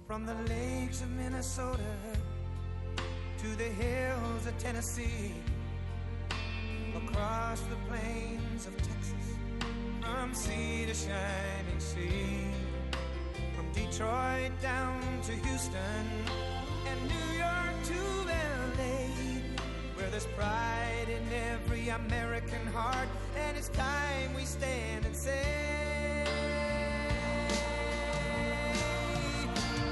From the lakes of Minnesota to the hills of Tennessee, across the plains of Texas, from sea to shining sea, from Detroit down to Houston and New York to LA, where there's pride in every American heart, and it's time we stand and say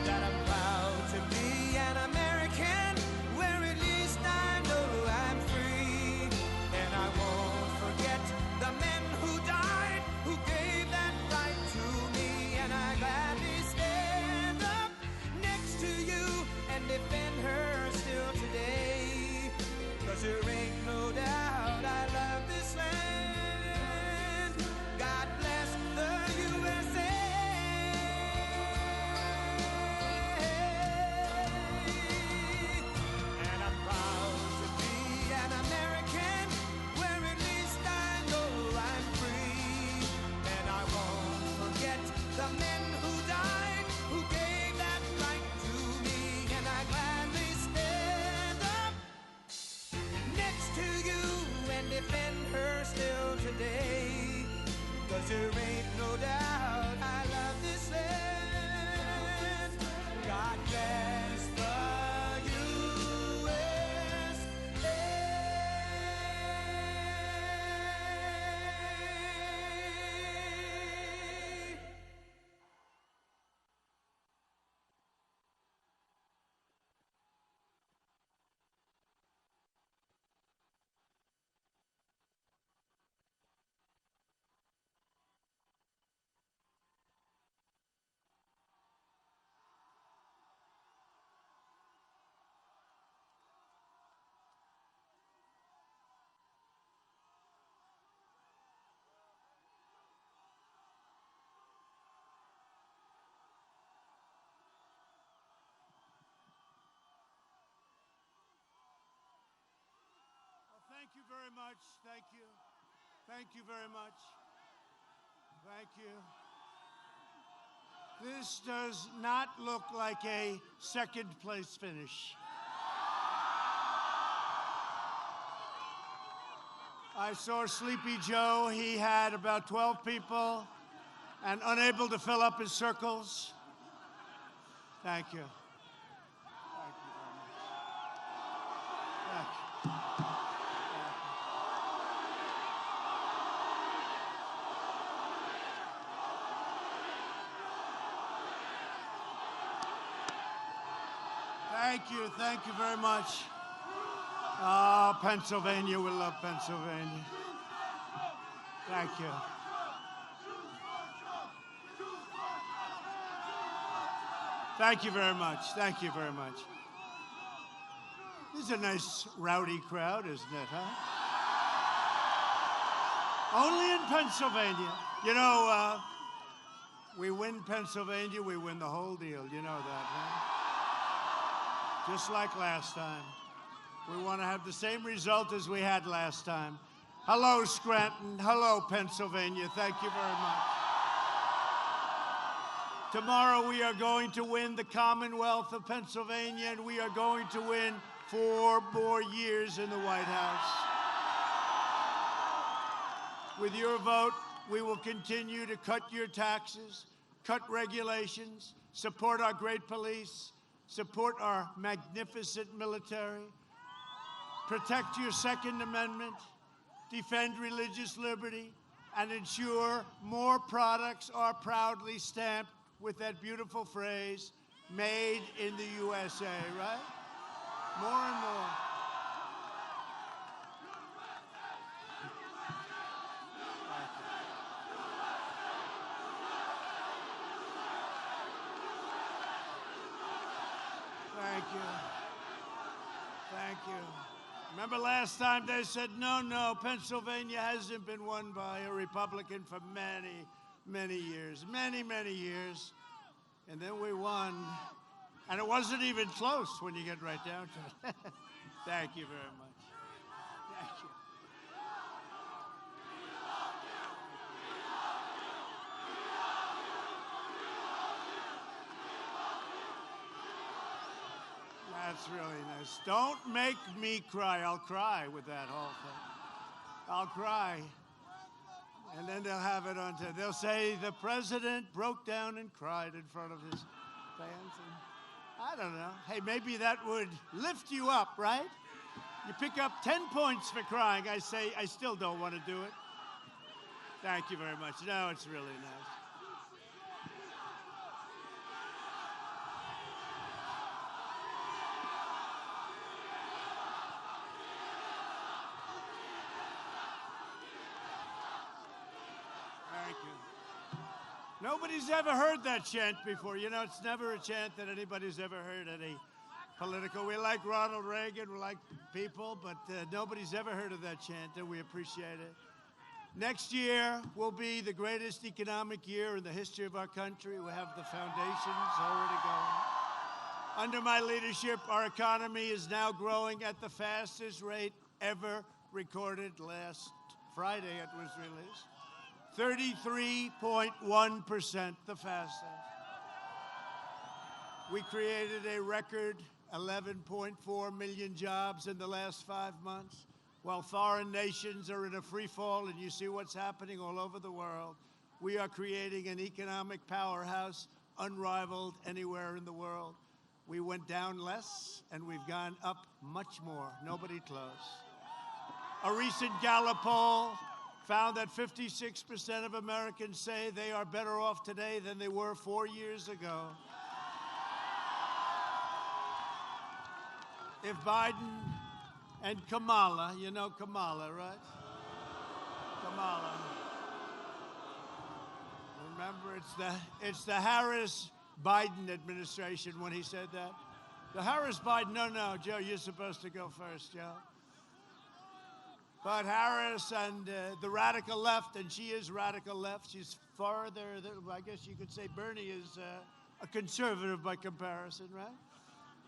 that I'm proud to be an American, where at least I know I'm free. And I won't forget the men who died, who gave that right to me. And I gladly stand up next to you and defend her still today. 'Cause there ain't no doubt I love this land. God bless the USA. And I'm proud to be an American, where at least I know I'm free. And I won't forget the men who died, who gave that right to me. And I gladly stand up next to you and defend her still today. 'Cause there ain't no doubt I love this land. God bless the USA. Thank you very much. Thank you. Thank you very much. Thank you. This does not look like a second place finish. I saw Sleepy Joe. He had about 12 people and unable to fill up his circles. Thank you. Thank you very much. Thank you. Thank you very much. Pennsylvania, we love Pennsylvania. Thank you. Thank you very much. Thank you very much. This is a nice rowdy crowd, isn't it, huh? Only in Pennsylvania. You know, we win Pennsylvania, we win the whole deal. You know that, right? Just like last time. We want to have the same result as we had last time. Hello, Scranton. Hello, Pennsylvania. Thank you very much. Tomorrow we are going to win the Commonwealth of Pennsylvania, and we are going to win 4 more years in the White House. With your vote, we will continue to cut your taxes, cut regulations, support our great police, support our magnificent military, protect your Second Amendment, defend religious liberty, and ensure more products are proudly stamped with that beautiful phrase, made in the USA, right? More and more. Thank you. Thank you. Remember last time they said, no, Pennsylvania hasn't been won by a Republican for many, many years. Many, many years. And then we won. And it wasn't even close when you get right down to it. Thank you very much. Thank you. That's really nice. Don't make me cry. I'll cry with that whole thing. I'll cry. And then they'll have it on. They'll say the president broke down and cried in front of his fans. And I don't know. Hey, maybe that would lift you up, right? You pick up 10 points for crying. I say, I still don't want to do it. Thank you very much. No, it's really nice. Thank you. Nobody's ever heard that chant before. You know, it's never a chant that anybody's ever heard at a political. We like Ronald Reagan, we like people, but nobody's ever heard of that chant, and we appreciate it. Next year will be the greatest economic year in the history of our country. We have the foundations already going. Under my leadership, our economy is now growing at the fastest rate ever recorded. Last Friday it was released. 33.1%, the fastest. We created a record 11.4 million jobs in the last 5 months. While foreign nations are in a free fall, and you see what's happening all over the world, we are creating an economic powerhouse unrivaled anywhere in the world. We went down less, and we've gone up much more. Nobody close. A recent Gallup poll found that 56% of Americans say they are better off today than they were 4 years ago. If Biden and Kamala, you know Kamala, right? Kamala. Remember, it's the Harris-Biden administration when he said that. The Harris-Biden, no, Joe, you're supposed to go first, Joe. But Harris and the radical left, and she is radical left. She's farther, I guess you could say Bernie is a conservative by comparison, right?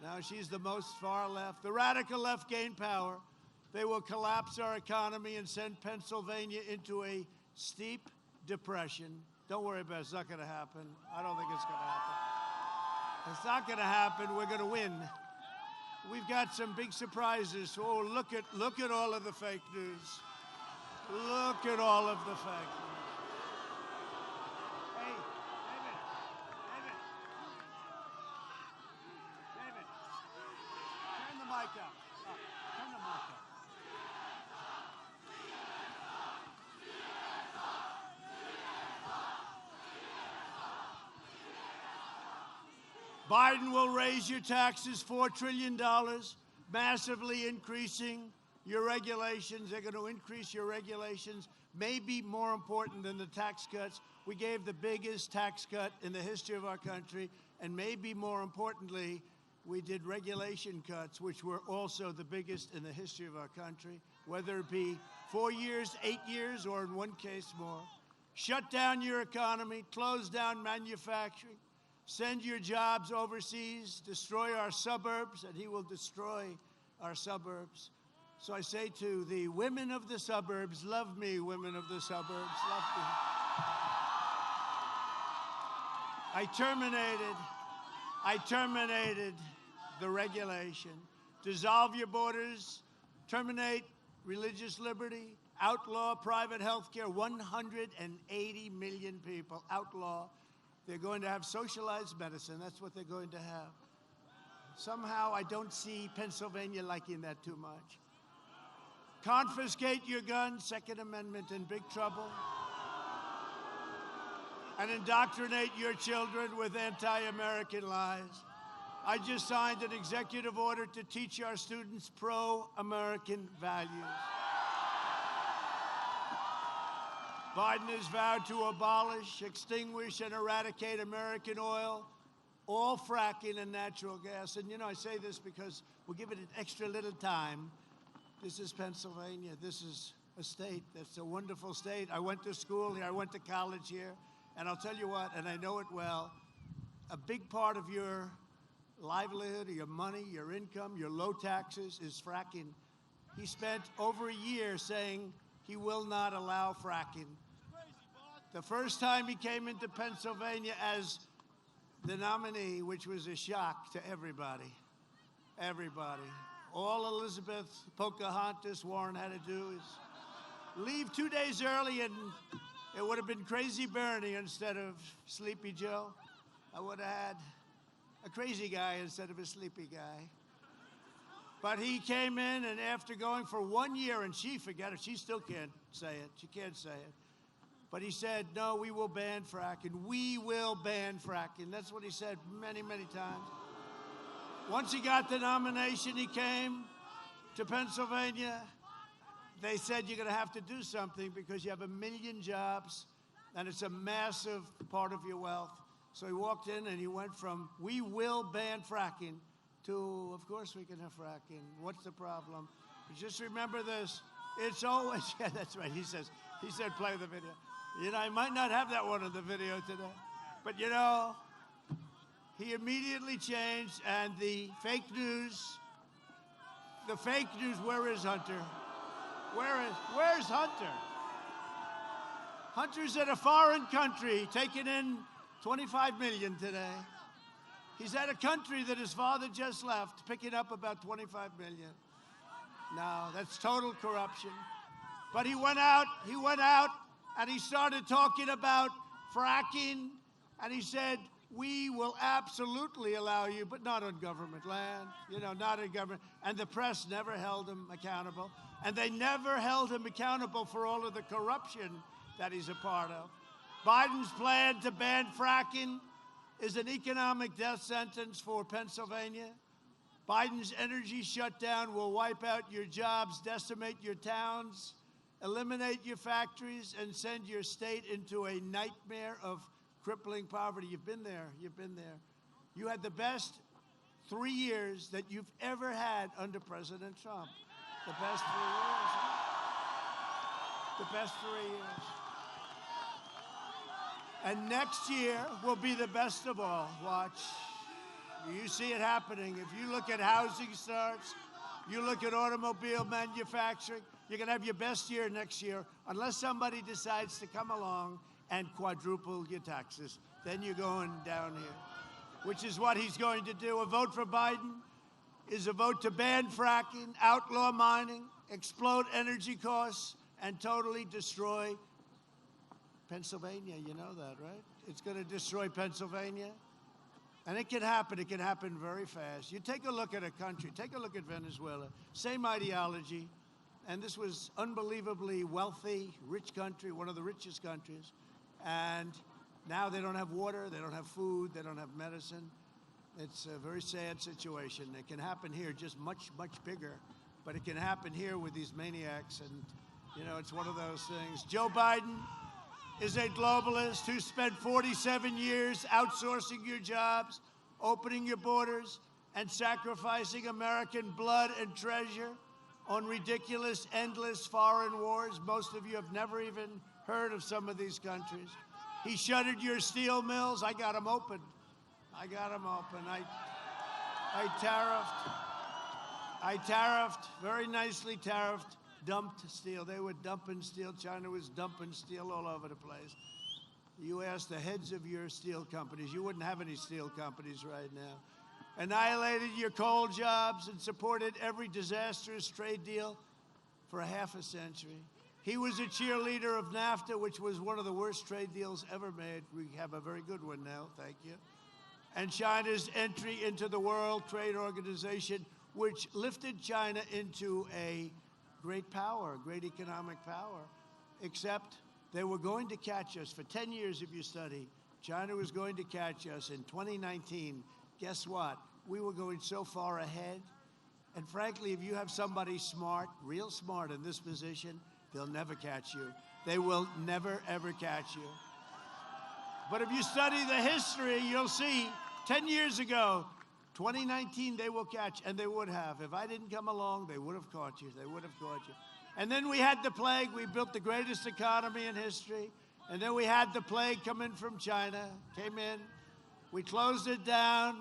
Now she's the most far left. The radical left gain power. They will collapse our economy and send Pennsylvania into a steep depression. Don't worry about it. It's not going to happen. I don't think it's going to happen. It's not going to happen. We're going to win. We've got some big surprises. Oh, look at all of the fake news. Look at all of the fake news. Hey, David, turn the mic up. Turn the mic up. Biden will raise your taxes $4 trillion, massively increasing your regulations. They're going to increase your regulations, maybe more important than the tax cuts. We gave the biggest tax cut in the history of our country, and maybe more importantly, we did regulation cuts, which were also the biggest in the history of our country, whether it be 4 years, 8 years, or in one case more. Shut down your economy, close down manufacturing, send your jobs overseas, destroy our suburbs, and he will destroy our suburbs. So I say to the women of the suburbs, love me, women of the suburbs, love me. I terminated the regulation. Dissolve your borders, terminate religious liberty, outlaw private health care. 180 million people, outlaw. They're going to have socialized medicine. That's what they're going to have. Somehow, I don't see Pennsylvania liking that too much. Confiscate your guns, Second Amendment in big trouble. And indoctrinate your children with anti-American lies. I just signed an executive order to teach our students pro-American values. Biden has vowed to abolish, extinguish, and eradicate American oil, all fracking and natural gas. And, you know, I say this because we'll give it an extra little time. This is Pennsylvania. This is a state that's a wonderful state. I went to school here. I went to college here. And I'll tell you what, and I know it well, a big part of your livelihood, your money, your income, your low taxes is fracking. He spent over a year saying he will not allow fracking. The first time he came into Pennsylvania as the nominee, which was a shock to everybody. Everybody. All Elizabeth Pocahontas Warren had to do is leave 2 days early, and it would have been Crazy Bernie instead of Sleepy Joe. I would have had a crazy guy instead of a sleepy guy. But he came in, and after going for 1 year, and she, forget it, she still can't say it. She can't say it. But he said, no, we will ban fracking. We will ban fracking. That's what he said many, many times. Once he got the nomination, he came to Pennsylvania. They said, you're going to have to do something because you have 1 million jobs, and it's a massive part of your wealth. So he walked in, and he went from, we will ban fracking, to, of course we can have fracking. What's the problem? But just remember this. It's always, yeah, that's right. He said, play the video. You know, I might not have that one in the video today. But, you know, he immediately changed, and the fake news, where is Hunter? Where's Hunter? Hunter's in a foreign country, taking in 25 million today. He's at a country that his father just left, picking up about 25 million. No, that's total corruption. But he went out, and he started talking about fracking, and he said, we will absolutely allow you, but not on government land, you know, not in government. And the press never held him accountable, and they never held him accountable for all of the corruption that he's a part of. Biden's plan to ban fracking is an economic death sentence for Pennsylvania. Biden's energy shutdown will wipe out your jobs, decimate your towns, eliminate your factories, and send your state into a nightmare of crippling poverty. You've been there. You've been there. You had the best 3 years that you've ever had under President Trump. The best 3 years. The best 3 years. And next year will be the best of all. Watch. You see it happening. If you look at housing starts, you look at automobile manufacturing, you're going to have your best year next year, unless somebody decides to come along and quadruple your taxes. Then you're going down here, which is what he's going to do. A vote for Biden is a vote to ban fracking, outlaw mining, explode energy costs, and totally destroy Pennsylvania. You know that, right? It's going to destroy Pennsylvania. And it can happen. It can happen very fast. You take a look at a country. Take a look at Venezuela. Same ideology. And this was unbelievably wealthy, rich country, one of the richest countries. And now they don't have water, they don't have food, they don't have medicine. It's a very sad situation. It can happen here, just much, much bigger. But it can happen here with these maniacs. And, you know, it's one of those things. Joe Biden is a globalist who spent 47 years outsourcing your jobs, opening your borders, and sacrificing American blood and treasure on ridiculous, endless foreign wars. Most of you have never even heard of some of these countries. He shuttered your steel mills. I got them open. I tariffed, very nicely tariffed, dumped steel. They were dumping steel. China was dumping steel all over the place. You ask the heads of your steel companies, you wouldn't have any steel companies right now. Annihilated your coal jobs and supported every disastrous trade deal for a half a century. He was a cheerleader of NAFTA, which was one of the worst trade deals ever made. We have a very good one now, thank you. And China's entry into the World Trade Organization, which lifted China into a great power, great economic power, except they were going to catch us. For 10 years, if you study, China was going to catch us in 2019. Guess what? We were going so far ahead. And frankly, if you have somebody smart, real smart in this position, they'll never catch you. They will never, ever catch you. But if you study the history, you'll see 10 years ago, 2019, they will catch, and they would have. If I didn't come along, they would have caught you. They would have caught you. And then we had the plague. We built the greatest economy in history. And then we had the plague come in from China, came in. We closed it down.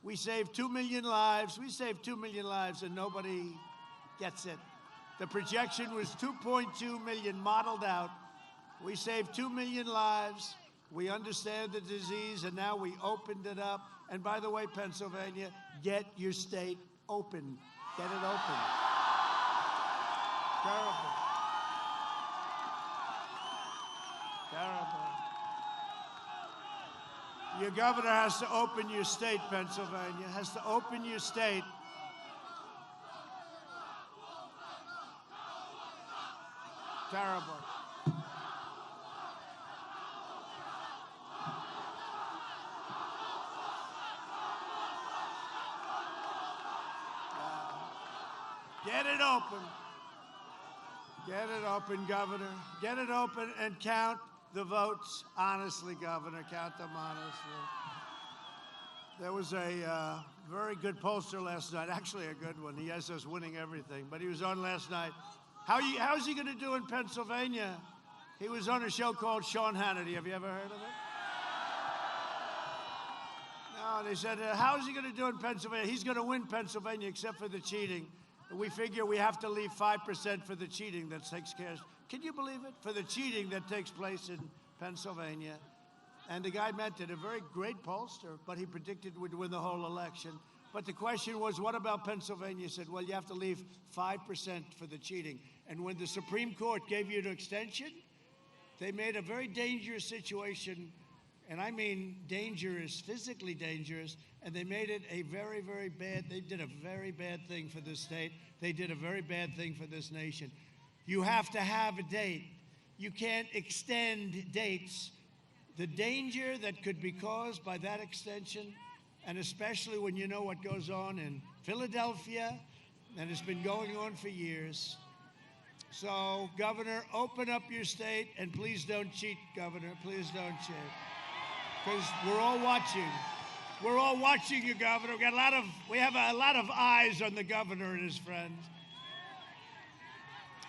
We saved 2 million lives. We saved 2 million lives, and nobody gets it. The projection was 2.2 million modeled out. We saved 2 million lives. We understand the disease, and now we opened it up. And by the way, Pennsylvania, get your state open. Get it open. Terrible. Terrible. Your governor has to open your state, Pennsylvania, has to open your state. Terrible. Get it open. Get it open, Governor. Get it open and count the votes honestly, Governor. Count them honestly. There was a very good pollster last night, actually a good one. He has us winning everything, but he was on last night. How's he going to do in Pennsylvania? He was on a show called Sean Hannity. Have you ever heard of it? No, they said, how's he going to do in Pennsylvania? He's going to win Pennsylvania except for the cheating. We figure we have to leave 5% for the cheating that takes care of. Can you believe it? For the cheating that takes place in Pennsylvania. And the guy meant it, a very great pollster, but he predicted we'd win the whole election. But the question was, what about Pennsylvania? He said, well, you have to leave 5% for the cheating. And when the Supreme Court gave you an extension, they made a very dangerous situation, and I mean dangerous, physically dangerous, and they made it a very, very bad, they did a very bad thing for this state. They did a very bad thing for this nation. You have to have a date. You can't extend dates. The danger that could be caused by that extension, and especially when you know what goes on in Philadelphia, and it's been going on for years. So, Governor, open up your state, and please don't cheat, Governor. Please don't cheat. Because we're all watching. We're all watching you, Governor. We have a lot of eyes on the governor and his friends.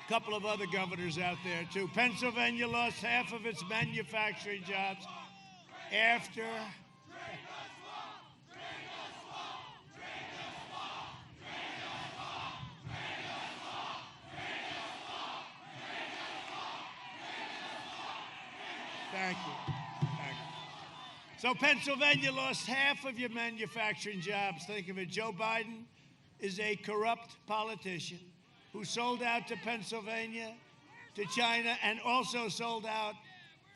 A couple of other governors out there, too. Pennsylvania lost half of its manufacturing jobs after... Thank you. So Pennsylvania lost half of your manufacturing jobs. Think of it. Joe Biden is a corrupt politician who sold out to Pennsylvania, to China, and also sold out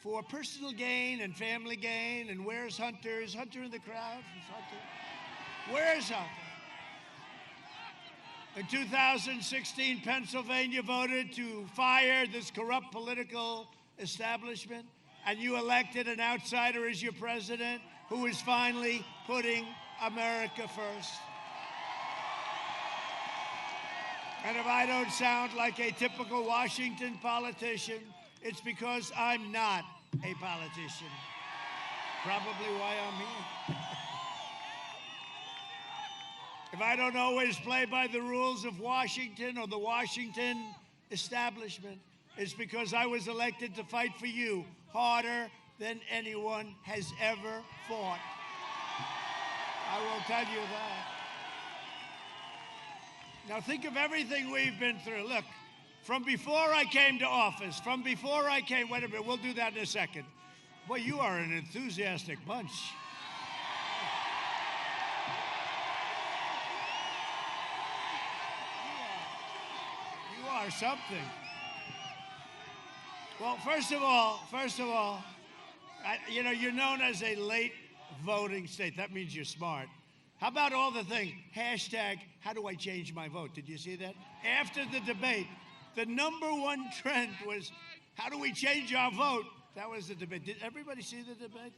for personal gain and family gain. And where's Hunter? Is Hunter in the crowd? Where's Hunter? In 2016, Pennsylvania voted to fire this corrupt political establishment, and you elected an outsider as your president who is finally putting America first. And if I don't sound like a typical Washington politician, it's because I'm not a politician. Probably why I'm here. If I don't always play by the rules of Washington or the Washington establishment, it's because I was elected to fight for you harder than anyone has ever fought. I will tell you that. Now think of everything we've been through. Look, from before I came to office, wait a minute, we'll do that in a second. Boy, you are an enthusiastic bunch. You are something. Well, first of all, you're known as a late voting state. That means you're smart. How about all the things? Hashtag, how do I change my vote? Did you see that? After the debate, the number one trend was, how do we change our vote? That was the debate. Did everybody see the debate?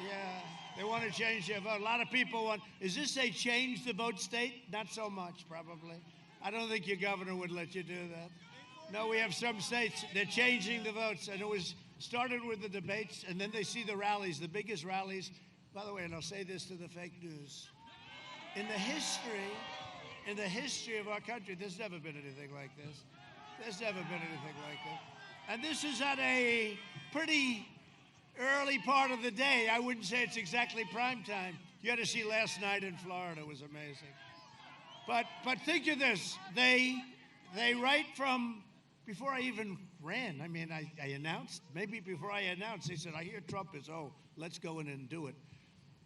Yeah, they want to change their vote. A lot of people want, is this a change the vote state? Not so much, probably. I don't think your governor would let you do that. No, we have some states, they're changing the votes, and it was started with the debates, and then they see the rallies, the biggest rallies. By the way, and I'll say this to the fake news, in the history of our country, there's never been anything like this. There's never been anything like this. And this is at a pretty early part of the day. I wouldn't say it's exactly prime time. You had to see last night in Florida. It was amazing. But think of this. They right from before I even ran, I announced, maybe before I announced, they said, I hear Trump is, let's go in and do it.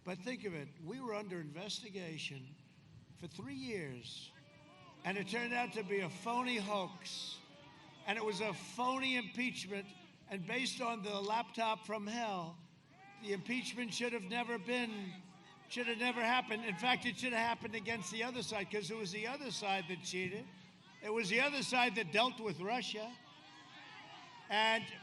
But think of it, we were under investigation for 3 years, and it turned out to be a phony hoax, and it was a phony impeachment, and based on the laptop from hell, the impeachment should have never happened. In fact, it should have happened against the other side, because it was the other side that cheated. It was the other side that dealt with Russia.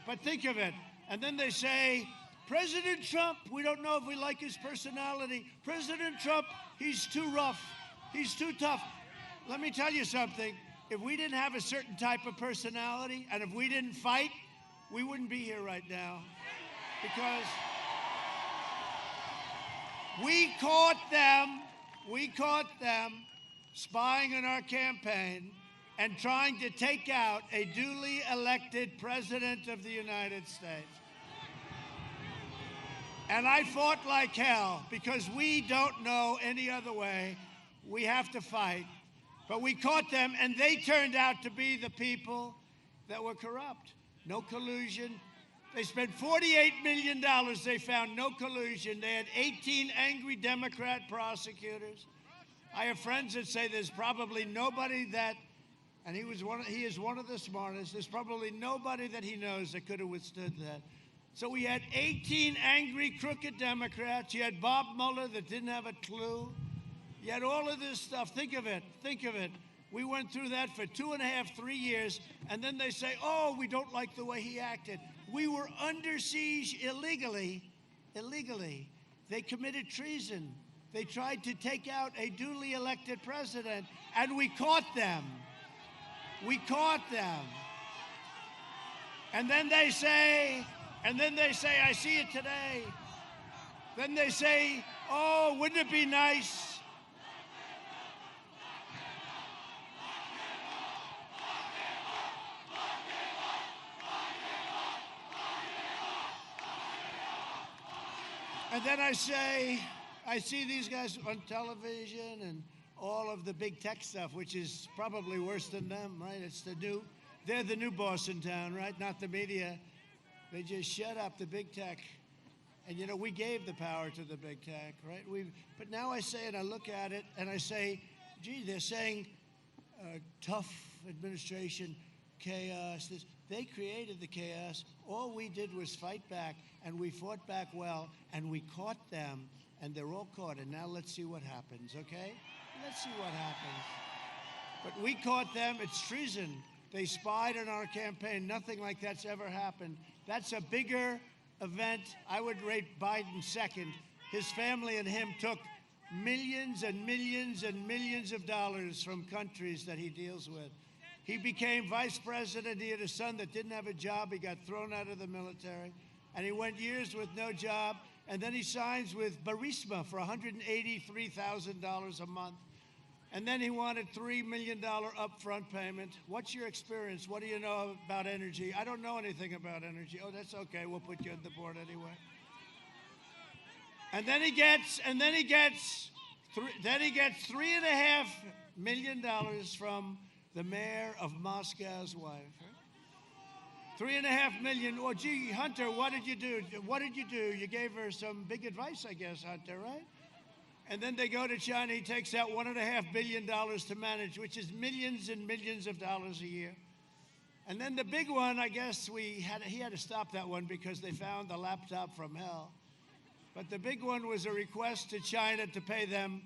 But think of it, and then they say, President Trump, we don't know if we like his personality. President Trump, he's too rough. He's too tough. Let me tell you something. If we didn't have a certain type of personality, and if we didn't fight, we wouldn't be here right now. Because we caught them spying on our campaign and trying to take out a duly elected president of the United States. And I fought like hell, because we don't know any other way. We have to fight. But we caught them, and they turned out to be the people that were corrupt. No collusion. They spent $48 million. They found no collusion. They had 18 angry Democrat prosecutors. I have friends that say there's probably nobody that, and he is one of the smartest, there's probably nobody that he knows that could have withstood that. So we had 18 angry, crooked Democrats. You had Bob Mueller that didn't have a clue. You had all of this stuff. Think of it. We went through that for 2.5, 3 years, and then they say, oh, we don't like the way he acted. We were under siege illegally. They committed treason. They tried to take out a duly elected president, and we caught them. And then they say, I see it today. Then they say, oh, wouldn't it be nice? And then I see these guys on television and all of the big tech stuff, which is probably worse than them, right? They're the new boss in town, right? Not the media. They just shut up the big tech. And, you know, we gave the power to the big tech, right? But now I say it, I look at it, and I say, gee, they're saying tough administration, chaos. They created the chaos. All we did was fight back, and we fought back well, and we caught them, and they're all caught. And now let's see what happens, okay? Let's see what happens. But we caught them. It's treason. They spied on our campaign. Nothing like that's ever happened. That's a bigger event. I would rate Biden second. His family and him took millions and millions and millions of dollars from countries that he deals with. He became vice president. He had a son that didn't have a job. He got thrown out of the military. And he went years with no job. And then he signs with Burisma for $183,000 a month. And then he wanted $3 million upfront payment. What's your experience? What do you know about energy? I don't know anything about energy. Oh, that's okay. We'll put you on the board anyway. And then he gets $3.5 million from the mayor of Moscow's wife. $3.5 million. Oh, gee, Hunter, what did you do? You gave her some big advice, I guess, Hunter, right? And then they go to China. He takes out $1.5 billion to manage, which is millions and millions of dollars a year. And then the big one, I guess he had to stop that one because they found the laptop from hell. But the big one was a request to China to pay them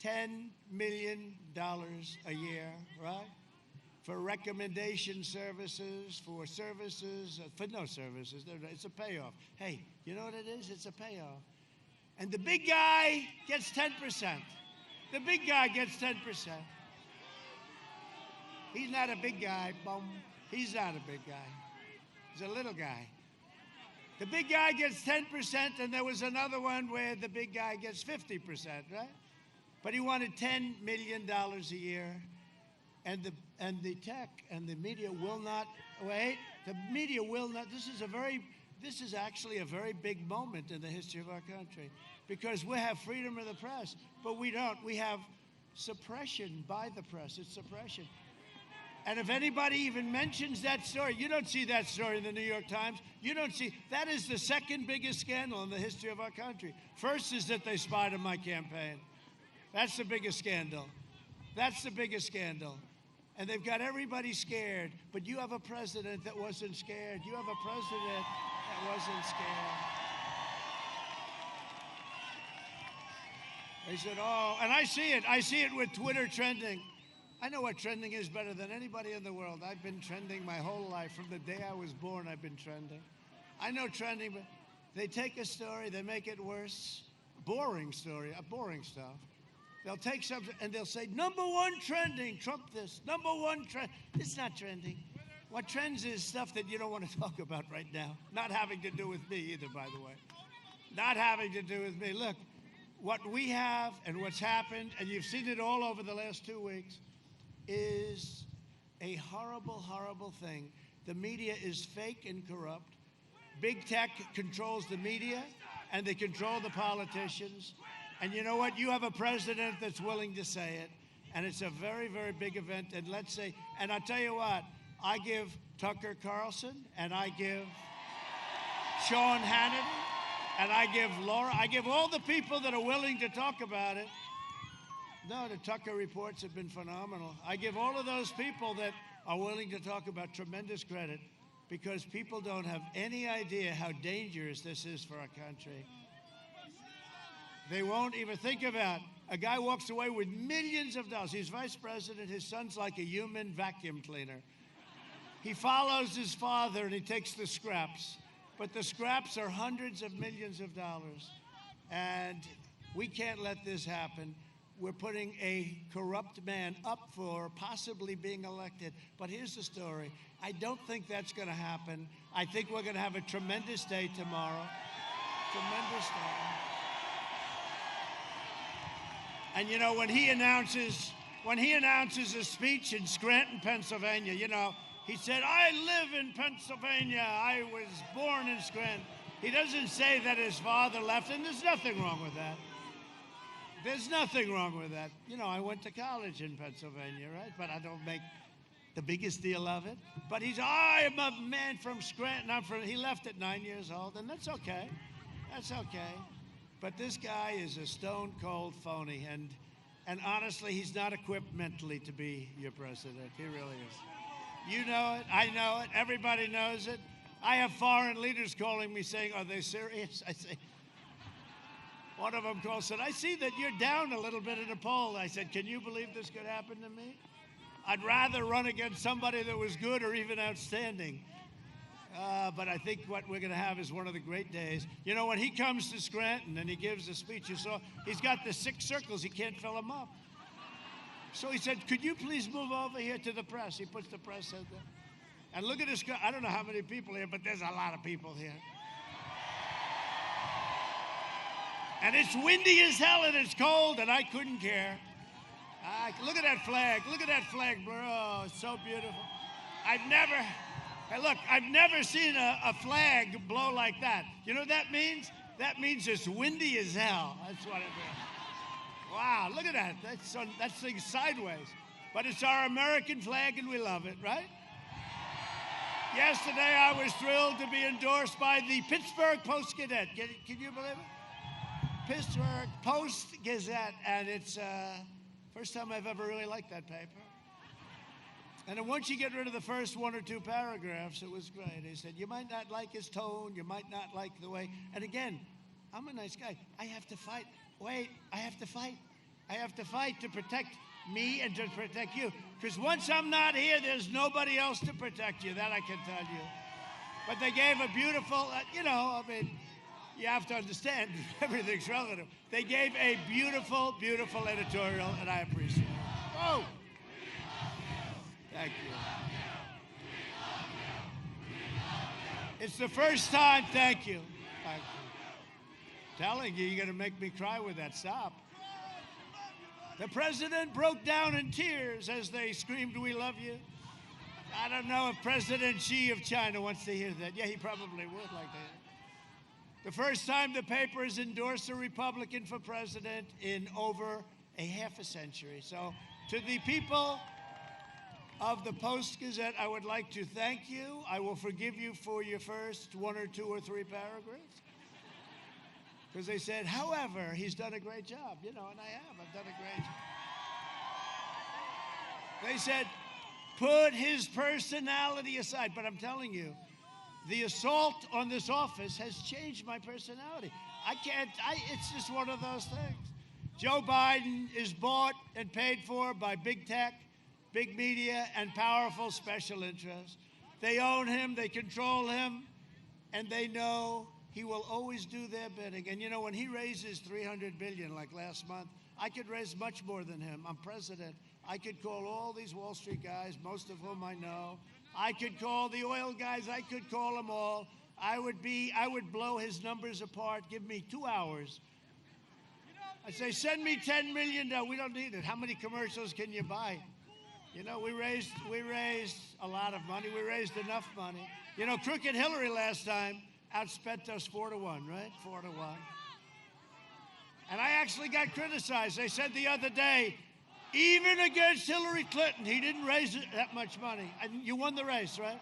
$10 million a year, right? For recommendation services, for no services. It's a payoff. Hey, you know what it is? It's a payoff. And the big guy gets 10%. The big guy gets 10%. He's not a big guy. Boom. He's not a big guy. He's a little guy. The big guy gets 10%, and there was another one where the big guy gets 50%, right? But he wanted $10 million a year. And the tech and the media will not wait. The media will not. This is actually a very big moment in the history of our country, because we have freedom of the press, but we don't. We have suppression by the press. It's suppression. And if anybody even mentions that story, you don't see that story in the New York Times. You don't see, that is the second biggest scandal in the history of our country. First is that they spied on my campaign. That's the biggest scandal. That's the biggest scandal. And they've got everybody scared. But you have a president that wasn't scared. You have a president that wasn't scared. They said, oh, and I see it with Twitter trending. I know what trending is better than anybody in the world. I've been trending my whole life. From the day I was born, I've been trending. I know trending, but they take a story, they make it worse. Boring story, boring stuff. They'll take something and they'll say, #1 trending, Trump this, #1 trend. It's not trending. What trends is stuff that you don't want to talk about right now. Not having to do with me either, by the way. Not having to do with me. Look, what we have and what's happened, and you've seen it all over the last 2 weeks, is a horrible, horrible thing. The media is fake and corrupt. Big tech controls the media, and they control the politicians. And you know what? You have a president that's willing to say it, and it's a very, very big event. And let's say, and I'll tell you what, I give Tucker Carlson, and I give Sean Hannity, and I give Laura, I give all the people that are willing to talk about it. No, the Tucker reports have been phenomenal. I give all of those people that are willing to talk about tremendous credit, because people don't have any idea how dangerous this is for our country. They won't even think about it. A guy walks away with millions of dollars. He's vice president. His son's like a human vacuum cleaner. He follows his father and he takes the scraps. But the scraps are hundreds of millions of dollars. And we can't let this happen. We're putting a corrupt man up for possibly being elected. But here's the story. I don't think that's going to happen. I think we're going to have a tremendous day tomorrow. Tremendous day. And you know, when he announces a speech in Scranton, Pennsylvania, you know, he said, I live in Pennsylvania. I was born in Scranton. He doesn't say that his father left, and there's nothing wrong with that. There's nothing wrong with that. You know, I went to college in Pennsylvania, right? But I don't make the biggest deal of it. But I am a man from Scranton. He left at 9 years old, and that's okay. That's okay. But this guy is a stone-cold phony, and honestly, he's not equipped mentally to be your president. He really is. You know it. I know it. Everybody knows it. I have foreign leaders calling me saying, are they serious? I say, one of them called, said, I see that you're down a little bit in a poll. I said, can you believe this could happen to me? I'd rather run against somebody that was good or even outstanding. But I think what we're going to have is one of the great days. You know, when he comes to Scranton and he gives a speech, you saw, he's got the 6 circles. He can't fill them up. So he said, could you please move over here to the press? He puts the press out there. And look at this guy. I don't know how many people here, but there's a lot of people here. And it's windy as hell and it's cold, and I couldn't care. Look at that flag. Look at that flag, bro. Oh, it's so beautiful. I've never seen a flag blow like that. You know what that means? That means it's windy as hell. That's what it means. Wow, look at that. That's thing sideways. But it's our American flag, and we love it, right? Yesterday, I was thrilled to be endorsed by the Pittsburgh Post-Gazette. Can you believe it? Pittsburgh Post-Gazette, and it's first time I've ever really liked that paper. And then once you get rid of the first 1 or 2 paragraphs, it was great. He said, you might not like his tone, you might not like the way. And again, I'm a nice guy. I have to fight. Wait, I have to fight. I have to fight to protect me and to protect you. Because once I'm not here, there's nobody else to protect you. That I can tell you. But they gave a beautiful, you have to understand, everything's relative. They gave a beautiful, beautiful editorial, and I appreciate it. Oh! Thank you. It's the first time, thank you. Thank you. Telling you, you're going to make me cry with that. Stop. The president broke down in tears as they screamed, we love you. I don't know if President Xi of China wants to hear that. Yeah, he probably would like to hear it. The first time the paper has endorsed a Republican for president in over a half a century. So to the people of the Post-Gazette, I would like to thank you. I will forgive you for your first 1 or 2 or 3 paragraphs. Because they said, however, he's done a great job. You know, and I have. I've done a great job. They said, put his personality aside. But I'm telling you, the assault on this office has changed my personality. It's just one of those things. Joe Biden is bought and paid for by big tech, big media, and powerful special interests. They own him, they control him, and they know he will always do their bidding. And you know, when he raises $300 billion like last month, I could raise much more than him. I'm president. I could call all these Wall Street guys, most of whom I know. I could call the oil guys. I could call them all. I would blow his numbers apart. Give me 2 hours. I say, send me $10 million. No, we don't need it. How many commercials can you buy? You know, we raised a lot of money. We raised enough money. You know, Crooked Hillary last time outspent us 4-1, right? 4-1. And I actually got criticized. They said the other day, even against Hillary Clinton, he didn't raise that much money. And you won the race, right?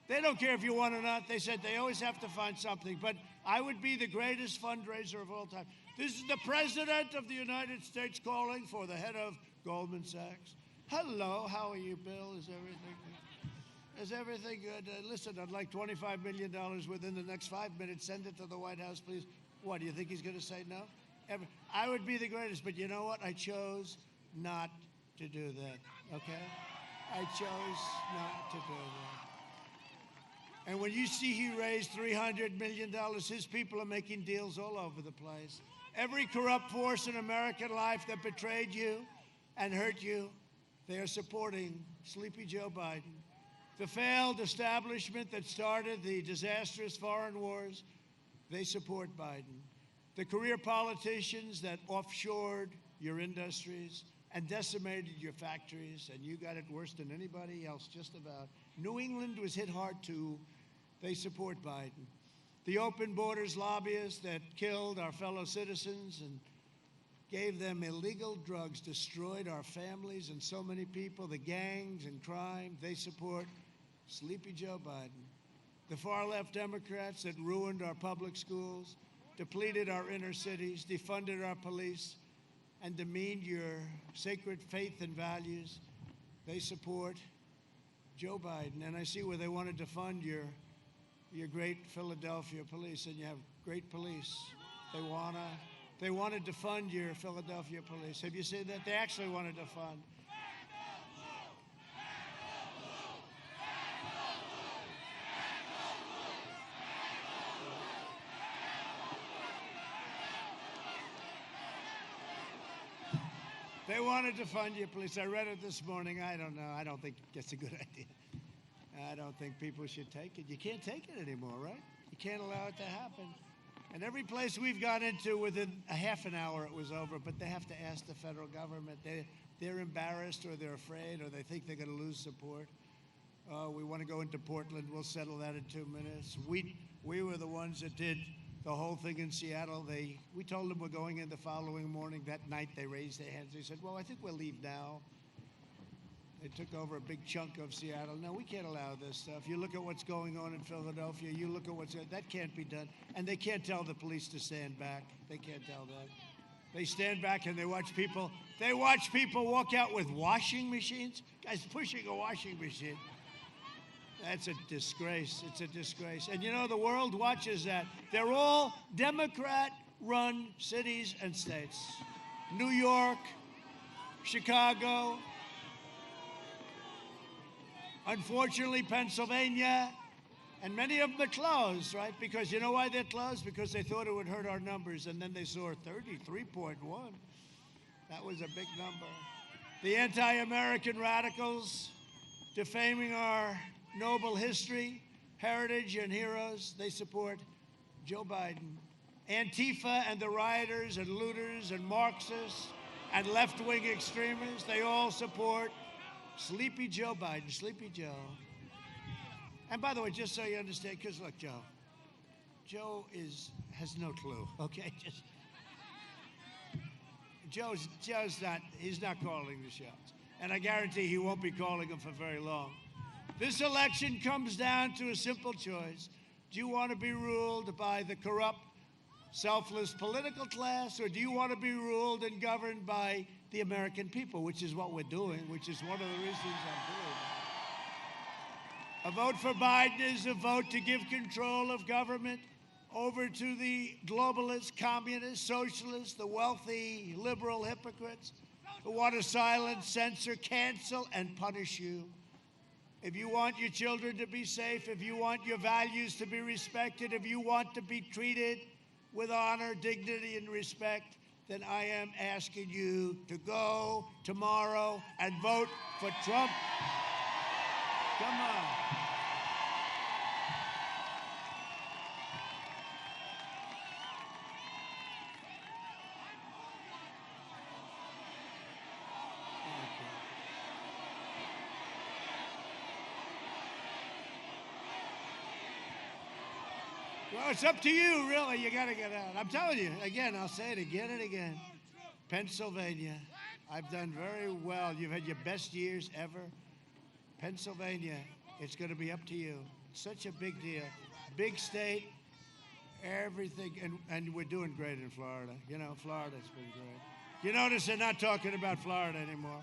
They don't care if you won or not. They said they always have to find something. But I would be the greatest fundraiser of all time. This is the President of the United States calling for the head of Goldman Sachs. Hello, how are you, Bill? Is everything good? Is everything good? Listen, I'd like $25 million within the next 5 minutes. Send it to the White House, please. What, do you think he's going to say no? I would be the greatest, but you know what? I chose not to do that, okay? I chose not to do that. And when you see he raised $300 million, his people are making deals all over the place. Every corrupt force in American life that betrayed you and hurt you, they are supporting Sleepy Joe Biden. The failed establishment that started the disastrous foreign wars, they support Biden. The career politicians that offshored your industries and decimated your factories, and you got it worse than anybody else, just about. New England was hit hard too. They support Biden. The open borders lobbyists that killed our fellow citizens and gave them illegal drugs, destroyed our families and so many people, the gangs and crime, they support Sleepy Joe Biden. The far-left Democrats that ruined our public schools, depleted our inner cities, defunded our police, and demeaned your sacred faith and values, they support Joe Biden. And I see where they wanted to fund your great Philadelphia police, and you have great police. They wanted to fund your Philadelphia police. Have you seen that? They actually wanted to fund. They wanted to fund your police. I read it this morning. I don't know. I don't think it's a good idea. I don't think people should take it. You can't take it anymore, right? You can't allow it to happen. And every place we've gone into, within a half an hour, it was over. But they have to ask the federal government. They're embarrassed, or they're afraid, or they think they're going to lose support. We want to go into Portland. We'll settle that in 2 minutes. We were the ones that did the whole thing in Seattle. We told them we're going in the following morning. That night, they raised their hands. They said, well, I think we'll leave now. They took over a big chunk of Seattle. No, we can't allow this stuff. You look at what's going on in Philadelphia. You look at that can't be done. And they can't tell the police to stand back. They can't tell that. They stand back and they watch people. They watch people walk out with washing machines. Guys pushing a washing machine. That's a disgrace. It's a disgrace. And you know, the world watches that. They're all Democrat-run cities and states. New York, Chicago, unfortunately, Pennsylvania, and many of them are closed, right? Because you know why they're closed? Because they thought it would hurt our numbers, and then they saw 33.1. That was a big number. The anti-American radicals defaming our noble history, heritage, and heroes, they support Joe Biden. Antifa and the rioters and looters and Marxists and left-wing extremists, they all support Sleepy Joe Biden, Sleepy Joe. And by the way, just so you understand, because look, Joe has no clue, okay? He's not calling the shots. And I guarantee he won't be calling them for very long. This election comes down to a simple choice. Do you want to be ruled by the corrupt, selfless political class, or do you want to be ruled and governed by the American people, which is what we're doing, which is one of the reasons I'm doing it. A vote for Biden is a vote to give control of government over to the globalists, communists, socialists, the wealthy, liberal hypocrites who want to silence, censor, cancel, and punish you. If you want your children to be safe, if you want your values to be respected, if you want to be treated with honor, dignity, and respect, then I am asking you to go tomorrow and vote for Trump. Come on. Well, it's up to you, really. You got to get out. I'm telling you, again, I'll say it again and again. Pennsylvania, I've done very well. You've had your best years ever. Pennsylvania, it's going to be up to you. Such a big deal. Big state, everything. And we're doing great in Florida. You know, Florida's been great. You notice they're not talking about Florida anymore.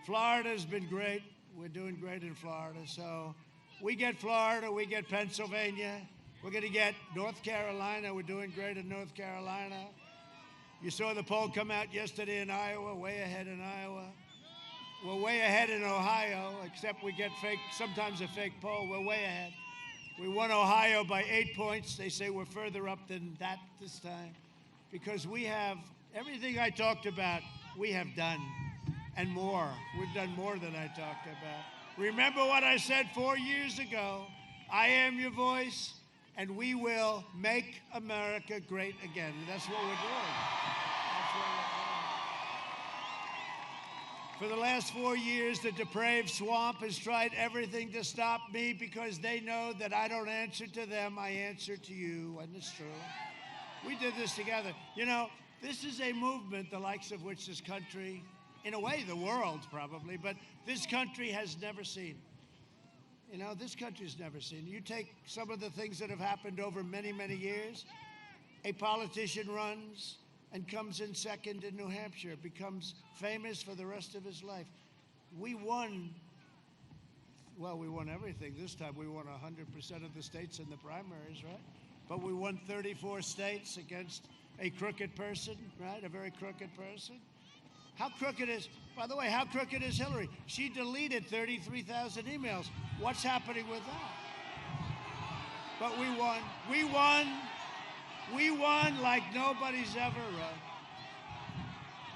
Florida's been great. We're doing great in Florida. So we get Florida, we get Pennsylvania. We're going to get North Carolina. We're doing great in North Carolina. You saw the poll come out yesterday in Iowa, way ahead in Iowa. We're way ahead in Ohio, except we get sometimes a fake poll. We're way ahead. We won Ohio by 8 points. They say we're further up than that this time because we have everything I talked about, we have done and more. We've done more than I talked about. Remember what I said 4 years ago. I am your voice. And we will make America great again. That's what we're doing. That's what we're doing. For the last 4 years, the depraved swamp has tried everything to stop me because they know that I don't answer to them, I answer to you, and it's true. We did this together. You know, this is a movement the likes of which this country, in a way the world probably, but this country has never seen. You know, this country's never seen. You take some of the things that have happened over many, many years. A politician runs and comes in second in New Hampshire, becomes famous for the rest of his life. We won, well, we won everything this time. We won 100% of the states in the primaries, right? But we won 34 states against a crooked person, right? A very crooked person. How crooked is, by the way, how crooked is Hillary? She deleted 33,000 emails. What's happening with that? But we won. We won. We won like nobody's ever run.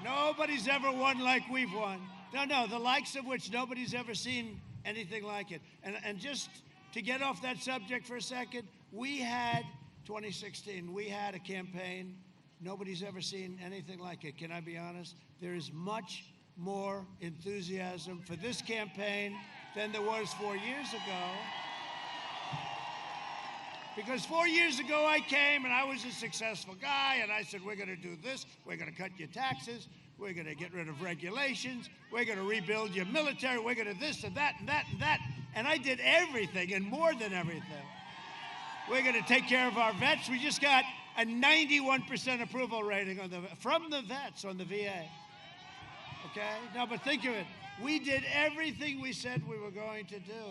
Nobody's ever won like we've won. No, the likes of which nobody's ever seen anything like it. And just to get off that subject for a second, we had 2016, we had a campaign. Nobody's ever seen anything like it. Can I be honest? There is much more enthusiasm for this campaign than there was 4 years ago. Because 4 years ago I came and I was a successful guy and I said, we're going to do this, we're going to cut your taxes, we're going to get rid of regulations, we're going to rebuild your military, we're going to this and that and that and that. And I did everything and more than everything. We're going to take care of our vets. We just got a 91% approval rating from the vets on the VA. Okay? Now, but think of it. We did everything we said we were going to do.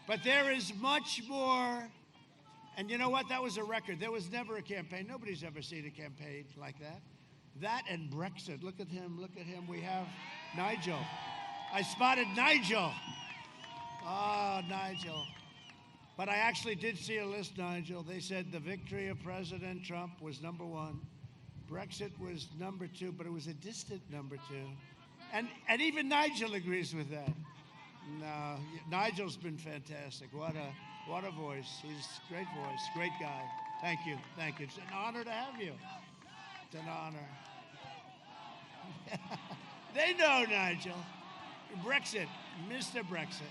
But there is much more. And you know what? That was a record. There was never a campaign. Nobody's ever seen a campaign like that. That and Brexit. Look at him. Look at him. We have Nigel. I spotted Nigel. Oh, Nigel. But I actually did see a list, Nigel. They said the victory of President Trump was number one. Brexit was number two, but it was a distant number two. And even Nigel agrees with that. No, Nigel's been fantastic. What a voice. He's a great voice, great guy. Thank you, thank you. It's an honor to have you. It's an honor. They know, Nigel. Brexit, Mr. Brexit.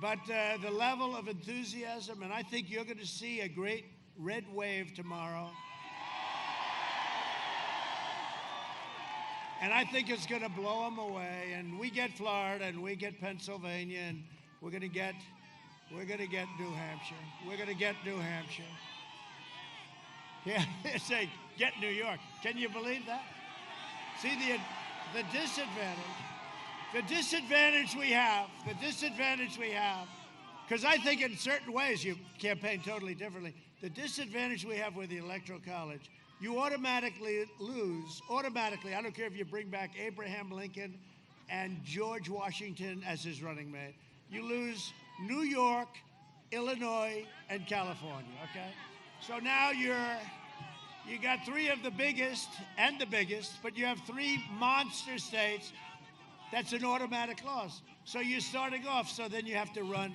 But the level of enthusiasm, and I think you're going to see a great red wave tomorrow. And I think it's going to blow them away. And we get Florida, and we get Pennsylvania, and we're going to get New Hampshire. We're going to get New Hampshire. Yeah, they say, get New York. Can you believe that? See the disadvantage. The disadvantage we have, because I think in certain ways you campaign totally differently. The disadvantage we have with the Electoral College, you automatically lose, I don't care if you bring back Abraham Lincoln and George Washington as his running mate. You lose New York, Illinois, and California, okay? So now you got three of the biggest, but you have three monster states. That's an automatic loss. So you're starting off, so then you have to run.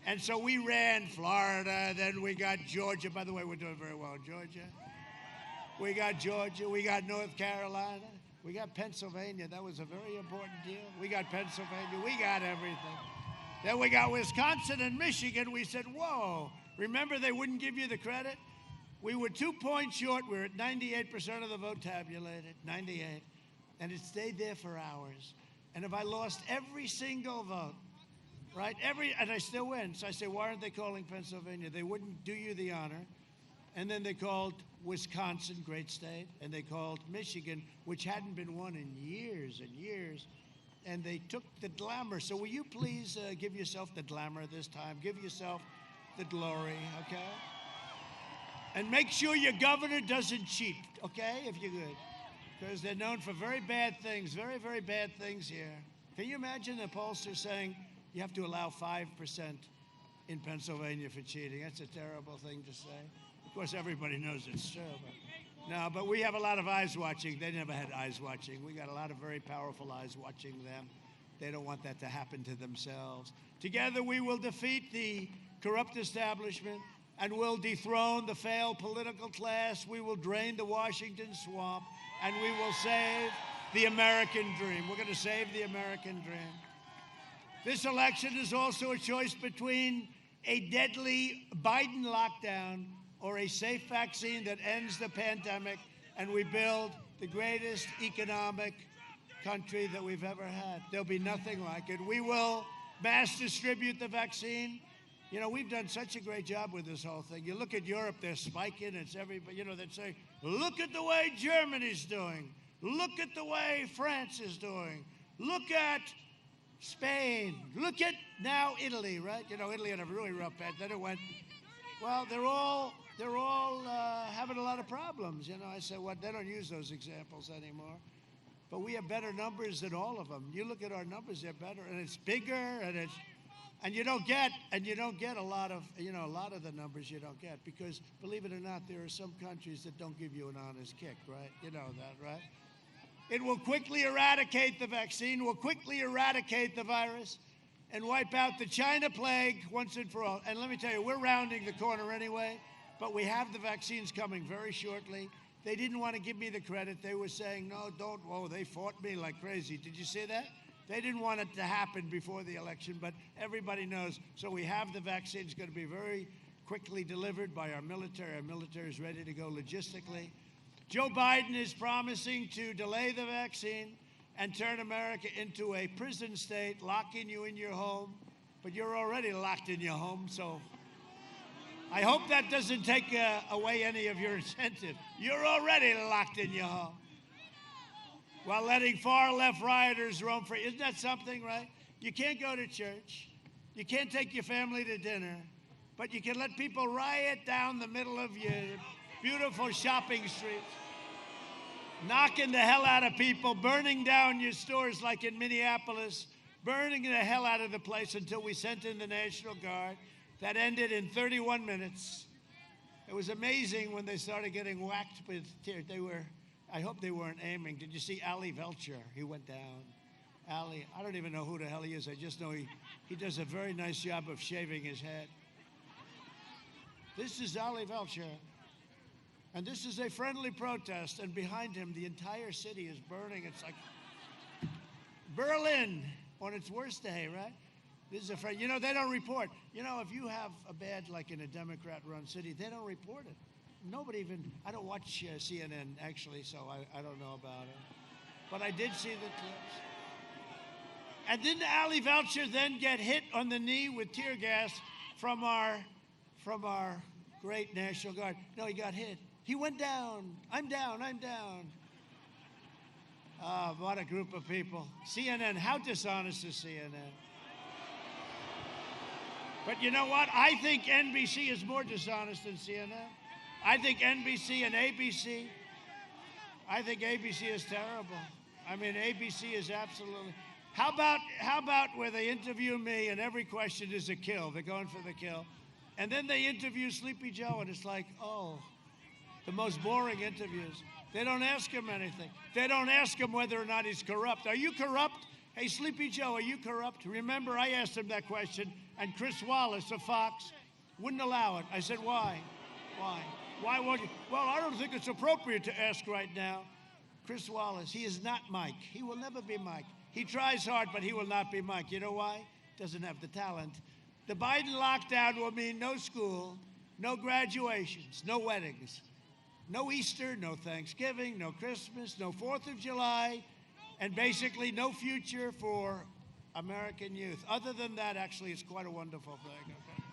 And so we ran Florida, then we got Georgia. By the way, we're doing very well in Georgia. We got Georgia, we got North Carolina, we got Pennsylvania. That was a very important deal. We got Pennsylvania, we got everything. Then we got Wisconsin and Michigan. We said, whoa, remember they wouldn't give you the credit? We were 2 points short. We were at 98% of the vote tabulated, 98. And it stayed there for hours. And if I lost every single vote, right, and I still win. So I say, why aren't they calling Pennsylvania? They wouldn't do you the honor. And then they called Wisconsin, great state, and they called Michigan, which hadn't been won in years and years. And they took the glamour. So will you please give yourself the glamour this time? Give yourself the glory, okay? And make sure your governor doesn't cheat, okay, if you're good. Because they're known for very bad things, very, very bad things here. Can you imagine the pollster saying you have to allow 5% in Pennsylvania for cheating? That's a terrible thing to say. Of course, everybody knows it's true. But we have a lot of eyes watching. They never had eyes watching. We got a lot of very powerful eyes watching them. They don't want that to happen to themselves. Together, we will defeat the corrupt establishment and will dethrone the failed political class. We will drain the Washington swamp, and we will save the American dream. We're going to save the American dream. This election is also a choice between a deadly Biden lockdown or a safe vaccine that ends the pandemic, and we build the greatest economic country that we've ever had. There'll be nothing like it. We will mass distribute the vaccine. You know, we've done such a great job with this whole thing. You look at Europe, they're spiking. It's everybody, they'd say, look at the way Germany's doing. Look at the way France is doing. Look at Spain. Look at now Italy, right? Italy had a really rough patch. Then it went, well, they're all having a lot of problems. I said, well, they don't use those examples anymore. But we have better numbers than all of them. You look at our numbers, they're better, and it's bigger, and you don't get a lot of the numbers you don't get, because believe it or not, there are some countries that don't give you an honest kick, right? You know that, right? It will quickly eradicate the vaccine, will quickly eradicate the virus, and wipe out the China plague once and for all. And let me tell you, we're rounding the corner anyway, but we have the vaccines coming very shortly. They didn't want to give me the credit. They were saying, no, don't. Oh, they fought me like crazy. Did you see that? They didn't want it to happen before the election, but everybody knows. So we have the vaccines going to be very quickly delivered by our military. Our military is ready to go logistically. Joe Biden is promising to delay the vaccine and turn America into a prison state, locking you in your home. But you're already locked in your home, so I hope that doesn't take away any of your incentive. You're already locked in your home, while letting far-left rioters roam free. Isn't that something, right? You can't go to church. You can't take your family to dinner. But you can let people riot down the middle of your beautiful shopping streets, knocking the hell out of people, burning down your stores like in Minneapolis, burning the hell out of the place until we sent in the National Guard. That ended in 31 minutes. It was amazing when they started getting whacked with tears. I hope they weren't aiming. Did you see Ali Velcher? He went down. Ali, I don't even know who the hell he is. I just know he does a very nice job of shaving his head. This is Ali Velcher. And this is a friendly protest. And behind him, the entire city is burning. It's like Berlin on its worst day, right? This is a friend. They don't report. If you have a bad, like in a Democrat-run city, they don't report it. Nobody even, I don't watch CNN, actually, so I don't know about it. but I did see the clips. And didn't Ali Velcher then get hit on the knee with tear gas from our great National Guard? No, he got hit. He went down. I'm down. I'm down. What a group of people. CNN, how dishonest is CNN? But you know what? I think NBC is more dishonest than CNN. I think NBC and ABC, I think ABC is terrible. I mean, ABC is absolutely... How about where they interview me and every question is a kill? They're going for the kill. And then they interview Sleepy Joe and it's like, oh, the most boring interviews. They don't ask him anything. They don't ask him whether or not he's corrupt. Are you corrupt? Hey, Sleepy Joe, are you corrupt? Remember, I asked him that question, and Chris Wallace of Fox wouldn't allow it. I said, why? Why? Why won't you? Well, I don't think it's appropriate to ask right now. Chris Wallace, he is not Mike. He will never be Mike. He tries hard, but he will not be Mike. You know why? Doesn't have the talent. The Biden lockdown will mean no school, no graduations, no weddings, no Easter, no Thanksgiving, no Christmas, no 4th of July, and basically no future for American youth. Other than that, actually, it's quite a wonderful thing. Okay?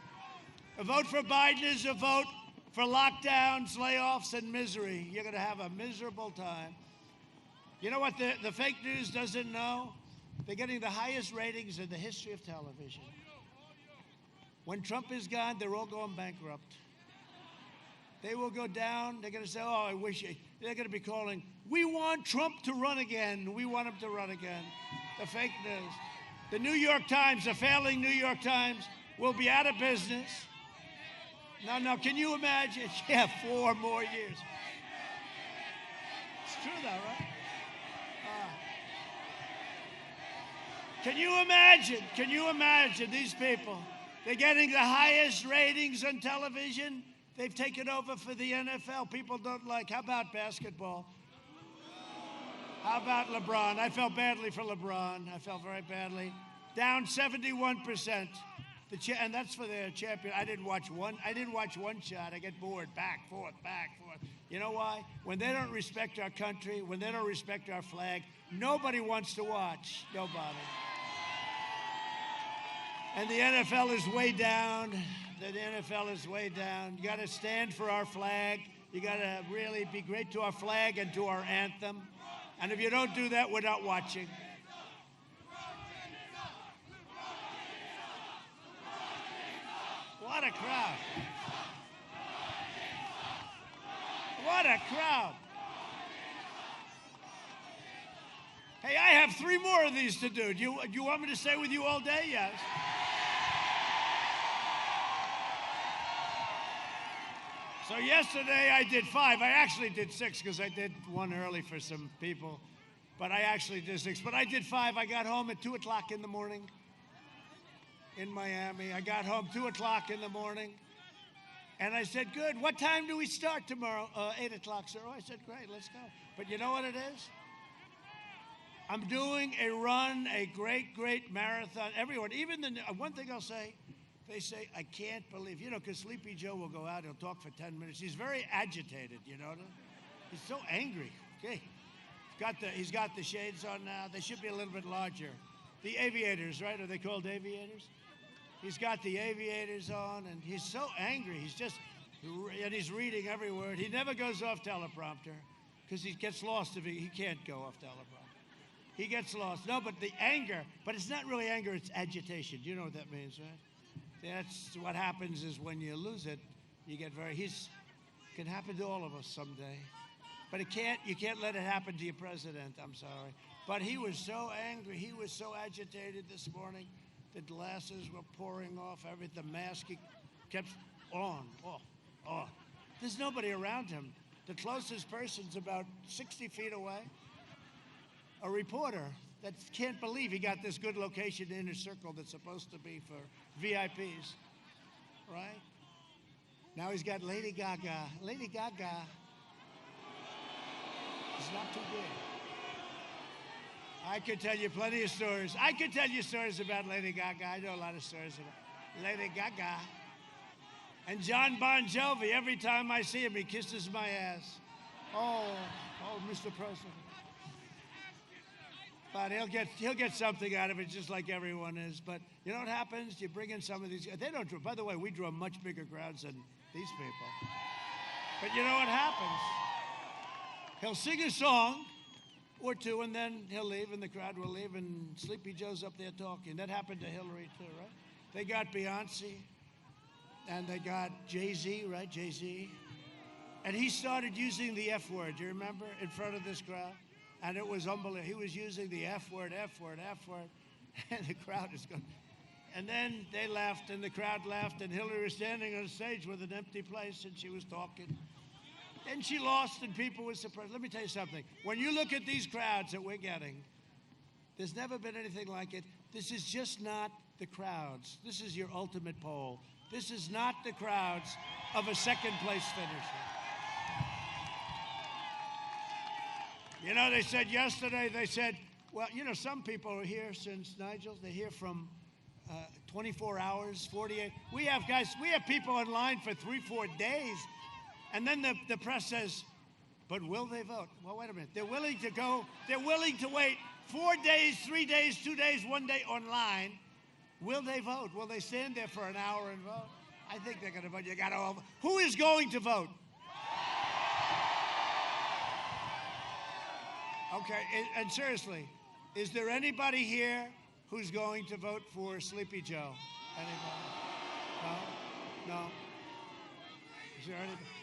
A vote for Biden is a vote for lockdowns, layoffs, and misery. You're going to have a miserable time. You know what the fake news doesn't know? They're getting the highest ratings in the history of television. When Trump is gone, they're all going bankrupt. They will go down. They're going to say, oh, I wish. They're going to be calling, we want Trump to run again. We want him to run again. The fake news. The New York Times, the failing New York Times, will be out of business. No, can you imagine? Yeah, 4 more years. It's true, though, right? Can you imagine these people? They're getting the highest ratings on television. They've taken over for the NFL. People don't like. How about basketball? How about LeBron? I felt badly for LeBron. I felt very badly. Down 71%. And that's for their champion. I didn't watch one shot. I get bored. Back, forth, back, forth. You know why? When they don't respect our country, when they don't respect our flag, nobody wants to watch. Nobody. And the NFL is way down. The NFL is way down. You got to stand for our flag. You got to really be great to our flag and to our anthem. And if you don't do that, we're not watching. What a crowd. What a crowd. Hey, I have 3 more of these to do. Do you want me to stay with you all day? Yes. So yesterday I did 5. I actually did 6 because I did one early for some people. But I actually did 6. But I did 5. I got home at 2 o'clock in the morning in Miami. I got home 2 o'clock in the morning. And I said, good. What time do we start tomorrow? 8 o'clock, sir. Oh, I said, great, let's go. But you know what it is? I'm doing a run, a great, great marathon. Everyone, even one thing I'll say, they say, I can't believe, because Sleepy Joe will go out, he'll talk for 10 minutes. He's very agitated, He's so angry. Okay. He's got the shades on now. They should be a little bit larger. The aviators, right? Are they called aviators? He's got the aviators on, and he's so angry. And he's reading every word. He never goes off teleprompter because he gets lost if he can't go off teleprompter. He gets lost. No, but the anger, but it's not really anger, it's agitation. You know what that means, right? That's what happens is when you lose it, you get can happen to all of us someday. But you can't let it happen to your president, I'm sorry. But he was so angry, he was so agitated this morning. The glasses were pouring off, the mask he kept on, off. There's nobody around him. The closest person's about 60 feet away. A reporter that can't believe he got this good location in a circle that's supposed to be for VIPs, right? Now he's got Lady Gaga. Lady Gaga is not too good. I could tell you plenty of stories. I could tell you stories about Lady Gaga. I know a lot of stories about Lady Gaga. And John Bon Jovi, every time I see him, he kisses my ass. Oh, Mr. President. But he'll get something out of it, just like everyone is. But you know what happens? You bring in some of these. They don't draw. By the way, we draw much bigger crowds than these people. But you know what happens? He'll sing a song or two, and then he'll leave, and the crowd will leave, and Sleepy Joe's up there talking. That happened to Hillary too, right? They got Beyonce, and they got Jay-Z, right? Jay-Z. And he started using the F word, you remember, in front of this crowd? And it was unbelievable. He was using the F word, F word, F word, and the crowd is going. And then they laughed, and the crowd laughed, and Hillary was standing on stage with an empty place, and she was talking. And she lost, and people were surprised. Let me tell you something. When you look at these crowds that we're getting, there's never been anything like it. This is just not the crowds. This is your ultimate poll. This is not the crowds of a second-place finisher. You know, they said yesterday, well, you know, some people are here since, Nigel, they're here from 24 hours, 48. We have people in line for 3-4 days. And then the press says, but will they vote? Well, wait a minute. They're willing to wait 4 days, 3 days, 2 days, 1 day online. Will they vote? Will they stand there for an hour and vote? I think they're going to vote. You got to all. Who is going to vote? Okay, and seriously, is there anybody here who's going to vote for Sleepy Joe? Anybody? No? No?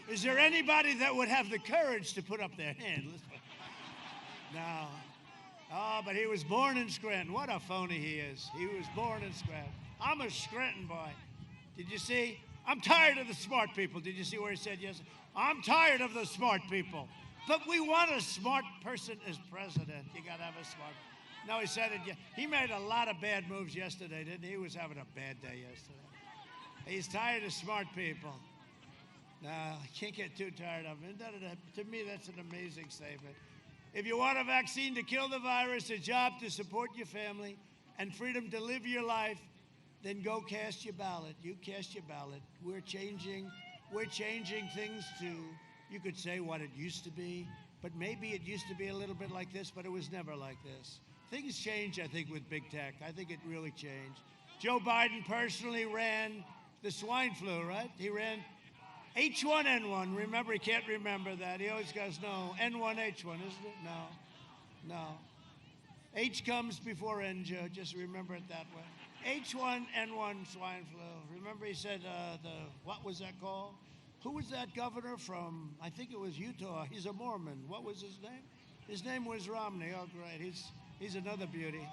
Is there anybody that would have the courage to put up their hand? No. Oh, but he was born in Scranton. What a phony he is. He was born in Scranton. I'm a Scranton boy. Did you see? I'm tired of the smart people. Did you see where he said yes? I'm tired of the smart people. But we want a smart person as president. You got to have a smart. No, he said it. He made a lot of bad moves yesterday, didn't he? He was having a bad day yesterday. He's tired of smart people. No, I can't get too tired of him. To me, that's an amazing statement. If you want a vaccine to kill the virus, a job to support your family, and freedom to live your life, then go cast your ballot. You cast your ballot. We're changing things to, you could say, what it used to be, but maybe it used to be a little bit like this, but it was never like this. Things change, I think, with big tech. I think it really changed. Joe Biden personally ran the swine flu, right? He ran H1N1. Remember, he can't remember that. He always goes, no, N1H1, isn't it? No. H comes before N, Joe. Just remember it that way. H1N1 swine flu. Remember he said, what was that called? Who was that governor from, I think it was Utah. He's a Mormon. What was his name? His name was Romney. Oh, great. He's another beauty.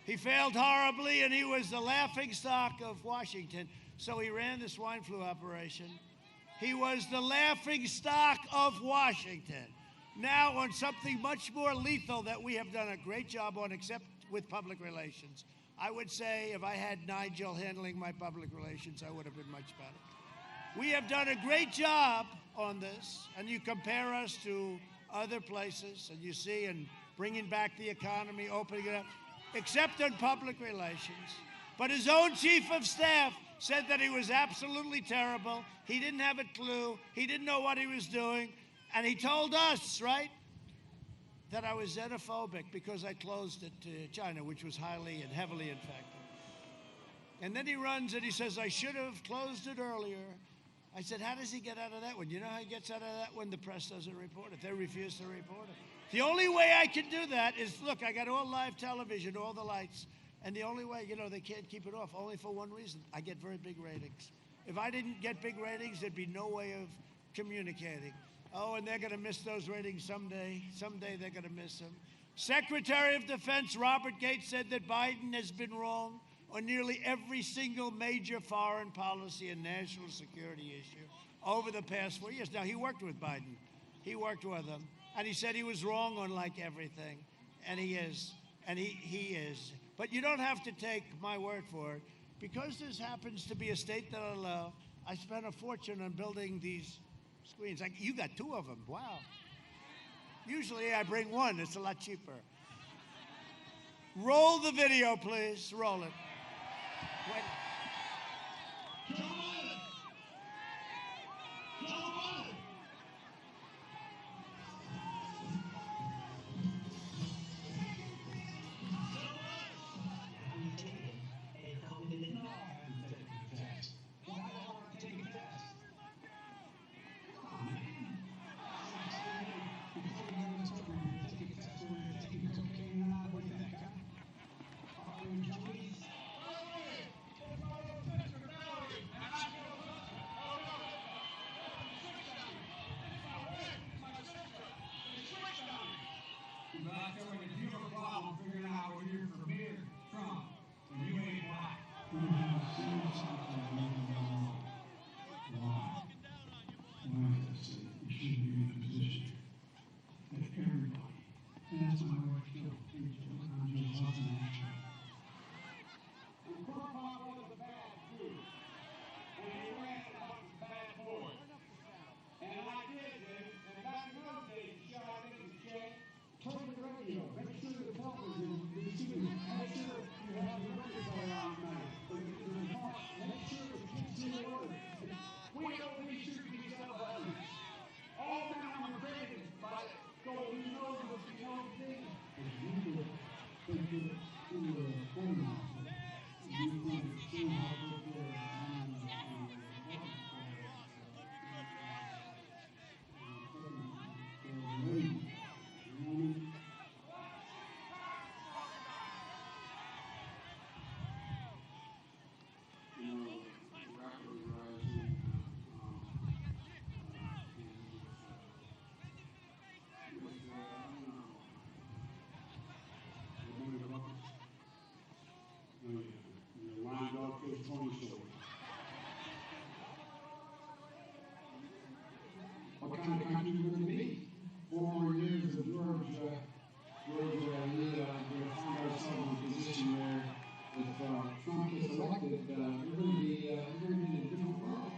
He failed horribly, and he was the laughingstock of Washington. So he ran the swine flu operation. He was the laughingstock of Washington. Now on something much more lethal that we have done a great job on, except with public relations. I would say if I had Nigel handling my public relations, I would have been much better. We have done a great job on this, and you compare us to other places, and you see, and bringing back the economy, opening it up, except on public relations. But his own chief of staff said that he was absolutely terrible. He didn't have a clue. He didn't know what he was doing. And he told us, right, that I was xenophobic because I closed it to China, which was highly and heavily infected. And then he runs and he says, I should have closed it earlier. I said, how does he get out of that one? You know how he gets out of that one? The press doesn't report it. They refuse to report it. The only way I can do that is, look, I got all live television, all the lights. And the only way, they can't keep it off, only for one reason. I get very big ratings. If I didn't get big ratings, there'd be no way of communicating. Oh, and they're going to miss those ratings someday. Someday they're going to miss them. Secretary of Defense Robert Gates said that Biden has been wrong on nearly every single major foreign policy and national security issue over the past 4 years. Now, he worked with Biden. He worked with him. And he said he was wrong on like everything. And he is. And he is. But you don't have to take my word for it. Because this happens to be a state that I love, I spent a fortune on building these screens. You got 2 of them. Wow. Usually I bring 1. It's a lot cheaper. Roll the video, please. Roll it. Wait. What kind of country are we going to be? 4 more years of Georgia, we find ourselves in a position where if Trump gets elected, we're going to be in a different world.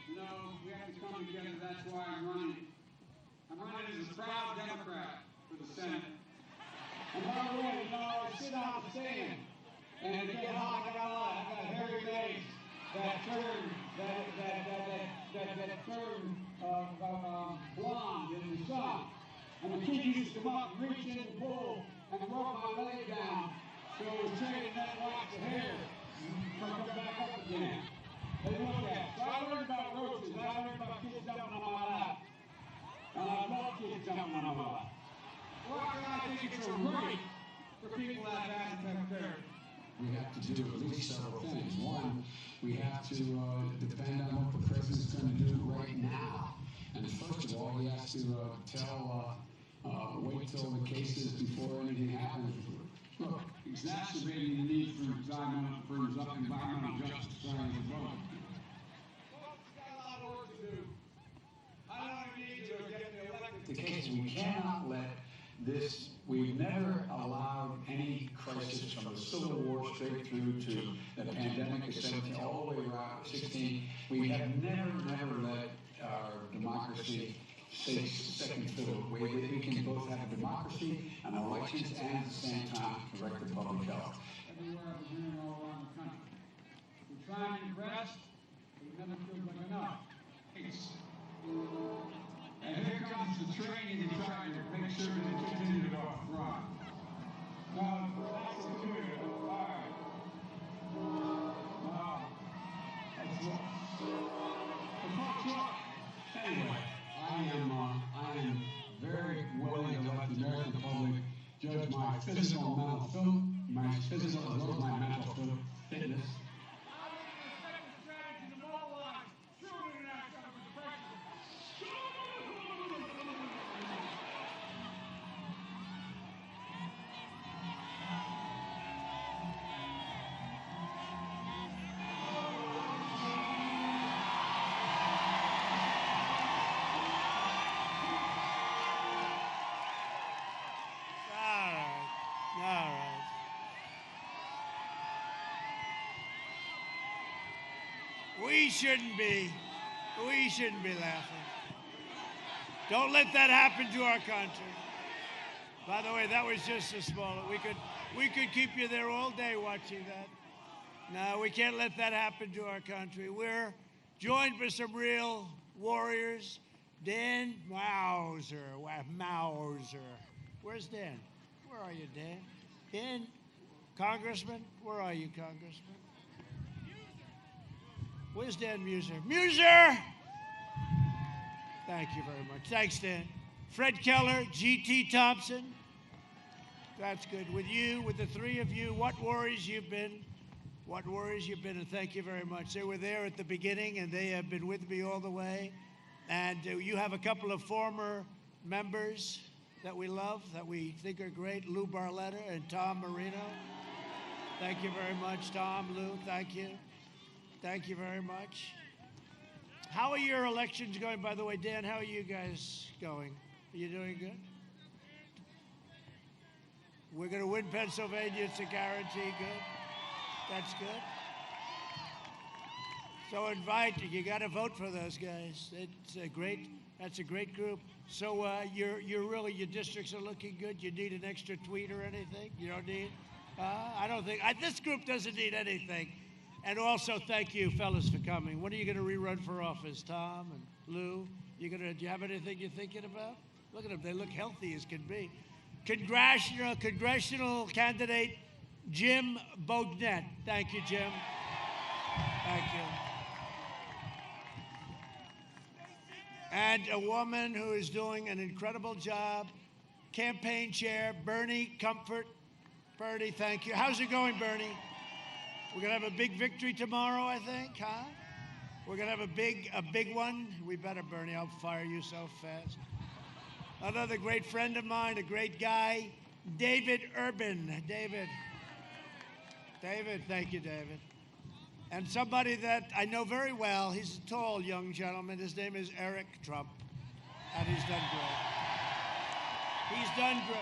You know, we have to come together. That's why I'm running. I'm running as a proud Democrat for the Senate. And by the way, you know, I sit on the stand and get hot. I got hairy legs that turn blonde in the sun. And the kid used to come up and reach in the pool and rub my leg down so it was straight and then wax the hair and come back up again. They look at it. So I learned about roaches. I learned about kids jumping on my lap. And I love kids jumping on my lap. Well, I think it's a right for people that have therapy. We have to do at least several things. One, we have to depend on what the president's going to do right now. And first of all, he has to wait till the cases before anything happens. Look, exacerbating the need for environmental justice trying to vote. Folks, got a lot of work to do. I don't need to get me elected. The case, we cannot let this. We've never allowed any crisis from the Civil War straight through to the pandemic of 17, all the way around 16. We have never let our democracy take second fiddle. We can both have a democracy and elections and at the same time correct the public health. Everywhere I've been hearing all around the country. We're trying to rest, but it never feels like enough. And here comes the train and trying to make sure that it continues to run. Now, that's the community. All right. That's what. Anyway, I am very willing to let the American public judge my physical and mental fitness. We shouldn't be laughing. Don't let that happen to our country. By the way, that was just a small. We could keep you there all day watching that. No, we can't let that happen to our country. We're joined by some real warriors. Dan Mauser. Where's Dan? Where are you, Dan? Dan, Congressman? Where are you, Congressman? Where's Dan Muser? Muser! Thank you very much. Thanks, Dan. Fred Keller, G.T. Thompson. That's good. With you, with the three of you, what warriors you've been. And thank you very much. They were there at the beginning, and they have been with me all the way. And you have a couple of former members that we love, that we think are great, Lou Barletta and Tom Marino. Thank you very much, Tom, Lou. Thank you. Thank you very much. How are your elections going, by the way? Dan, how are you guys going? Are you doing good? We're going to win Pennsylvania. It's a guarantee. Good. That's good. So you got to vote for those guys. That's a great group. So your districts are looking good. You need an extra tweet or anything? You don't need? I don't think, this group doesn't need anything. And also, thank you, fellas, for coming. When are you going to rerun for office, Tom and Lou? Do you have anything you're thinking about? Look at them. They look healthy as can be. Congressional candidate Jim Bognett. Thank you, Jim. Thank you. And a woman who is doing an incredible job, campaign chair, Bernie Comfort. Bernie, thank you. How's it going, Bernie? We're going to have a big victory tomorrow, I think, huh? We're going to have a big one. We better, Bernie. I'll fire you so fast. Another great friend of mine, a great guy, David Urban. David, thank you, David. And somebody that I know very well, he's a tall young gentleman. His name is Eric Trump. And he's done great. He's done great.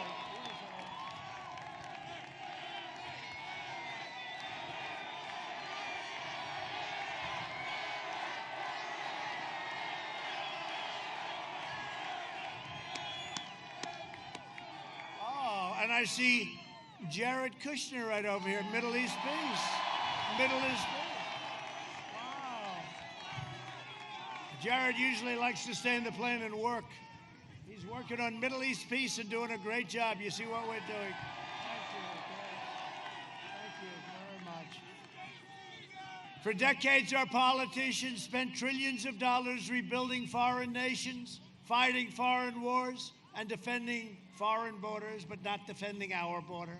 And I see Jared Kushner right over here, Middle East Peace. Middle East Peace. Wow. Jared usually likes to stay in the plane and work. He's working on Middle East Peace and doing a great job. You see what we're doing? Thank you. Thank you very much. For decades, our politicians spent trillions of dollars rebuilding foreign nations, fighting foreign wars, and defending foreign borders, but not defending our border.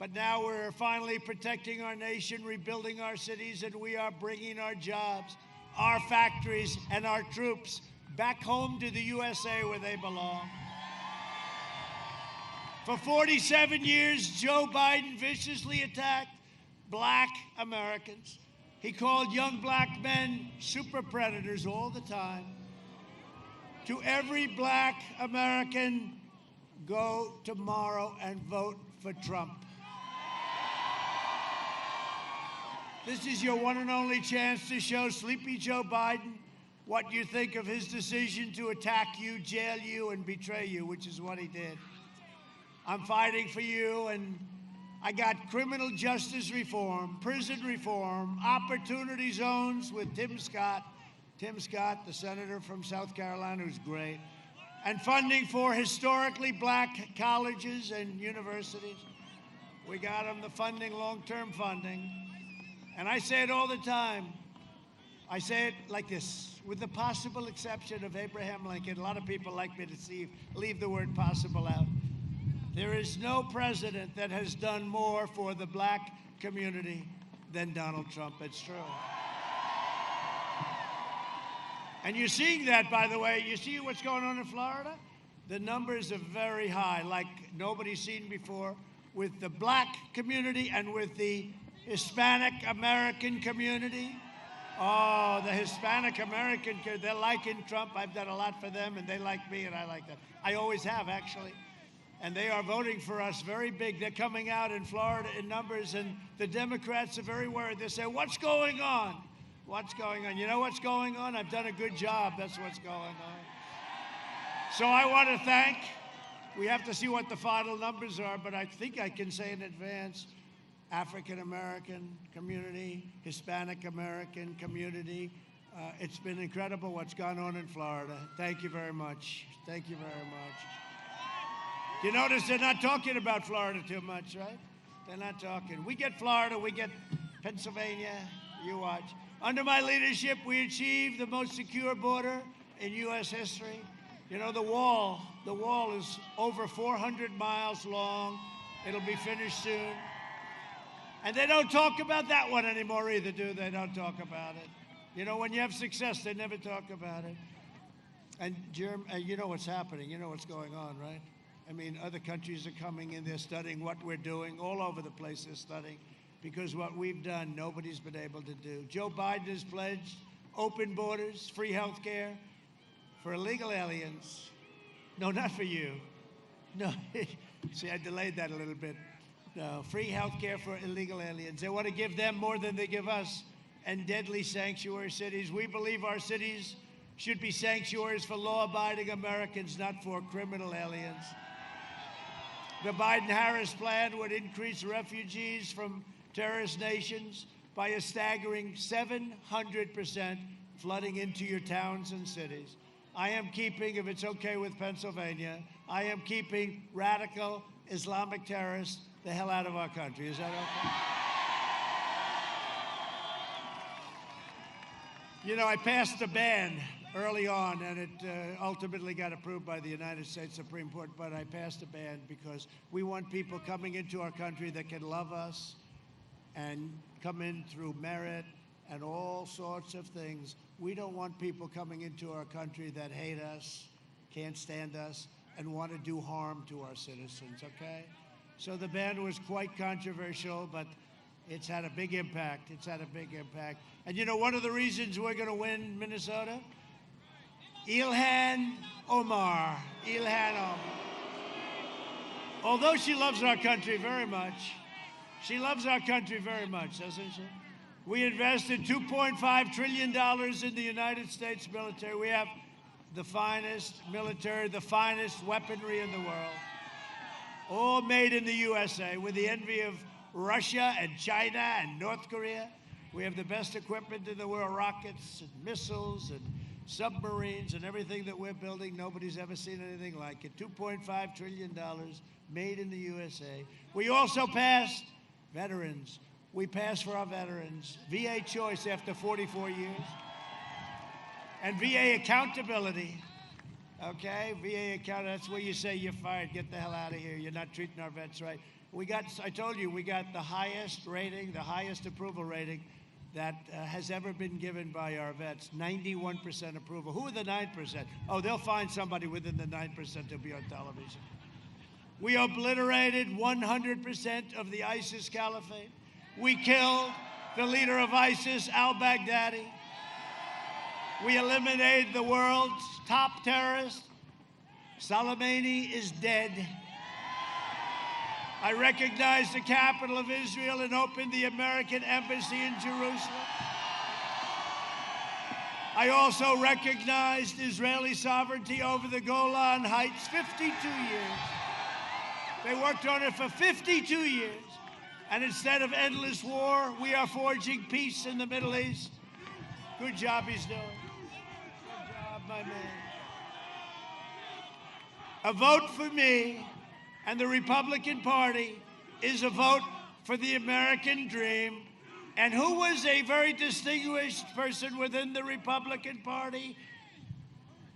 But now we're finally protecting our nation, rebuilding our cities, and we are bringing our jobs, our factories, and our troops back home to the USA where they belong. For 47 years, Joe Biden viciously attacked black Americans. He called young black men super predators all the time. To every black American, go tomorrow and vote for Trump. This is your one and only chance to show Sleepy Joe Biden what you think of his decision to attack you, jail you, and betray you, which is what he did. I'm fighting for you, and I got criminal justice reform, prison reform, opportunity zones with Tim Scott. Tim Scott, the senator from South Carolina, who's great. And funding for historically black colleges and universities. We got them the funding, long-term funding. And I say it all the time. I say it like this, with the possible exception of Abraham Lincoln. A lot of people like me to leave the word possible out. There is no president that has done more for the black community than Donald Trump. It's true. And you're seeing that, by the way. You see what's going on in Florida? The numbers are very high, like nobody's seen before, with the black community and with the Hispanic American community. Oh, the Hispanic American, they're liking Trump. I've done a lot for them, and they like me, and I like them. I always have, actually. And they are voting for us very big. They're coming out in Florida in numbers, and the Democrats are very worried. They say, what's going on? What's going on? You know what's going on? I've done a good job. That's what's going on. So I want to thank, we have to see what the final numbers are, but I think I can say in advance, African American community, Hispanic American community. It's been incredible what's gone on in Florida. Thank you very much. Thank you very much. You notice they're not talking about Florida too much, right? They're not talking. We get Florida, we get Pennsylvania, you watch. Under my leadership, we achieved the most secure border in U.S. history. You know, the wall is over 400 miles long. It'll be finished soon. And they don't talk about that one anymore either, do they? They don't talk about it. You know, when you have success, they never talk about it. And you know what's happening. You know what's going on, right? I mean, other countries are coming in. They're studying what we're doing. All over the place they're studying. Because what we've done, nobody's been able to do. Joe Biden has pledged open borders, free health care for illegal aliens. No, not for you. No, see, I delayed that a little bit. No, free health care for illegal aliens. They want to give them more than they give us. And deadly sanctuary cities. We believe our cities should be sanctuaries for law-abiding Americans, not for criminal aliens. The Biden-Harris plan would increase refugees from terrorist nations by a staggering 700%, flooding into your towns and cities. I am keeping, if it's okay with Pennsylvania, I am keeping radical Islamic terrorists the hell out of our country. Is that okay? You know, I passed a ban early on, and it ultimately got approved by the United States Supreme Court, but I passed a ban because we want people coming into our country that can love us and come in through merit and all sorts of things. We don't want people coming into our country that hate us, can't stand us, and want to do harm to our citizens, okay? So the ban was quite controversial, but it's had a big impact. It's had a big impact. And you know, one of the reasons we're going to win Minnesota? Ilhan Omar. Ilhan Omar. Although she loves our country very much, she loves our country very much, doesn't she? We invested $2.5 trillion in the United States military. We have the finest military, the finest weaponry in the world, all made in the USA, with the envy of Russia and China and North Korea. We have the best equipment in the world, rockets and missiles and submarines and everything that we're building. Nobody's ever seen anything like it. $2.5 trillion made in the USA. We also passed veterans. We passed for our veterans VA choice after 44 years. And VA accountability. Okay, VA account, that's where you say you're fired, get the hell out of here, you're not treating our vets right. I told you, we got the highest rating, the highest approval rating that has ever been given by our vets, 91% approval. Who are the 9%? Oh, they'll find somebody within the 9% to be on television. We obliterated 100% of the ISIS caliphate. We killed the leader of ISIS, al-Baghdadi. We eliminated the world's top terrorist. Soleimani is dead. I recognized the capital of Israel and opened the American embassy in Jerusalem. I also recognized Israeli sovereignty over the Golan Heights, 52 years. They worked on it for 52 years. And instead of endless war, we are forging peace in the Middle East. Good job he's doing. Good job, my man. A vote for me and the Republican Party is a vote for the American dream. And who was a very distinguished person within the Republican Party?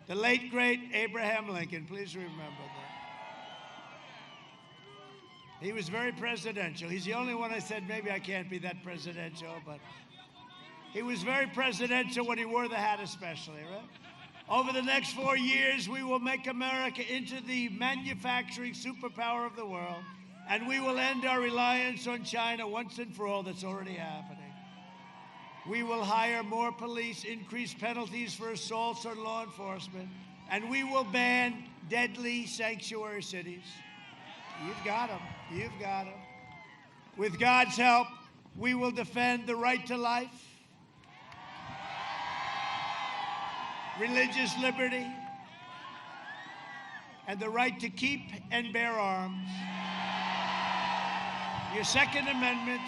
The late, great Abraham Lincoln. Please remember that. He was very presidential. He's the only one I said, maybe I can't be that presidential, but he was very presidential when he wore the hat especially, right? Over the next 4 years, we will make America into the manufacturing superpower of the world, and we will end our reliance on China once and for all. That's already happening. We will hire more police, increase penalties for assaults on law enforcement, and we will ban deadly sanctuary cities. You've got them. You've got them. With God's help, we will defend the right to life, religious liberty, and the right to keep and bear arms. Your Second Amendment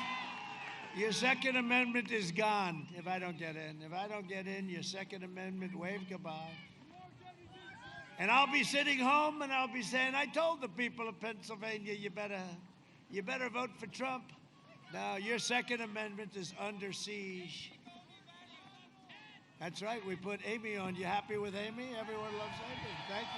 is gone if I don't get in. If I don't get in, your Second Amendment, wave goodbye. And I'll be sitting home and I'll be saying, I told the people of Pennsylvania, you better vote for Trump. Now, your Second Amendment is under siege. That's right, we put Amy on. You happy with Amy? Everyone loves Amy. Thank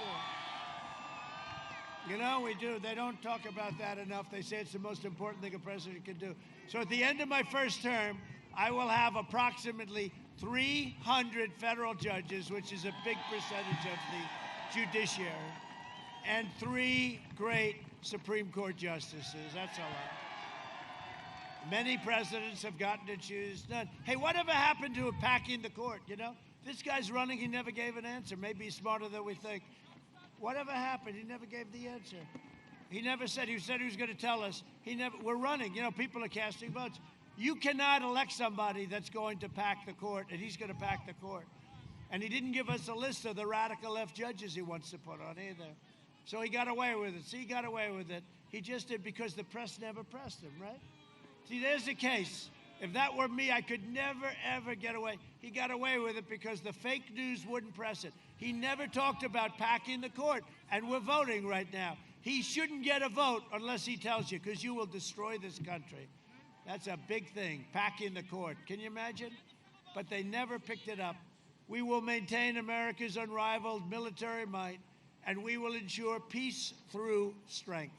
you. You know, we do. They don't talk about that enough. They say it's the most important thing a president can do. So at the end of my first term, I will have approximately 300 federal judges, which is a big percentage of the judiciary, and 3 great Supreme Court justices. That's a lot. Many presidents have gotten to choose none. Hey, whatever happened to packing the court, you know? This guy's running, he never gave an answer. Maybe he's smarter than we think. Whatever happened, he never gave the answer. He never said, he said he was going to tell us. We're running, you know, people are casting votes. You cannot elect somebody that's going to pack the court, and he's going to pack the court. And he didn't give us a list of the radical left judges he wants to put on either. So he got away with it. See, he got away with it. He just did because the press never pressed him, right? See, there's the case. If that were me, I could never, ever get away. He got away with it because the fake news wouldn't press it. He never talked about packing the court, and we're voting right now. He shouldn't get a vote unless he tells you, because you will destroy this country. That's a big thing, packing the court. Can you imagine? But they never picked it up. We will maintain America's unrivaled military might, and we will ensure peace through strength.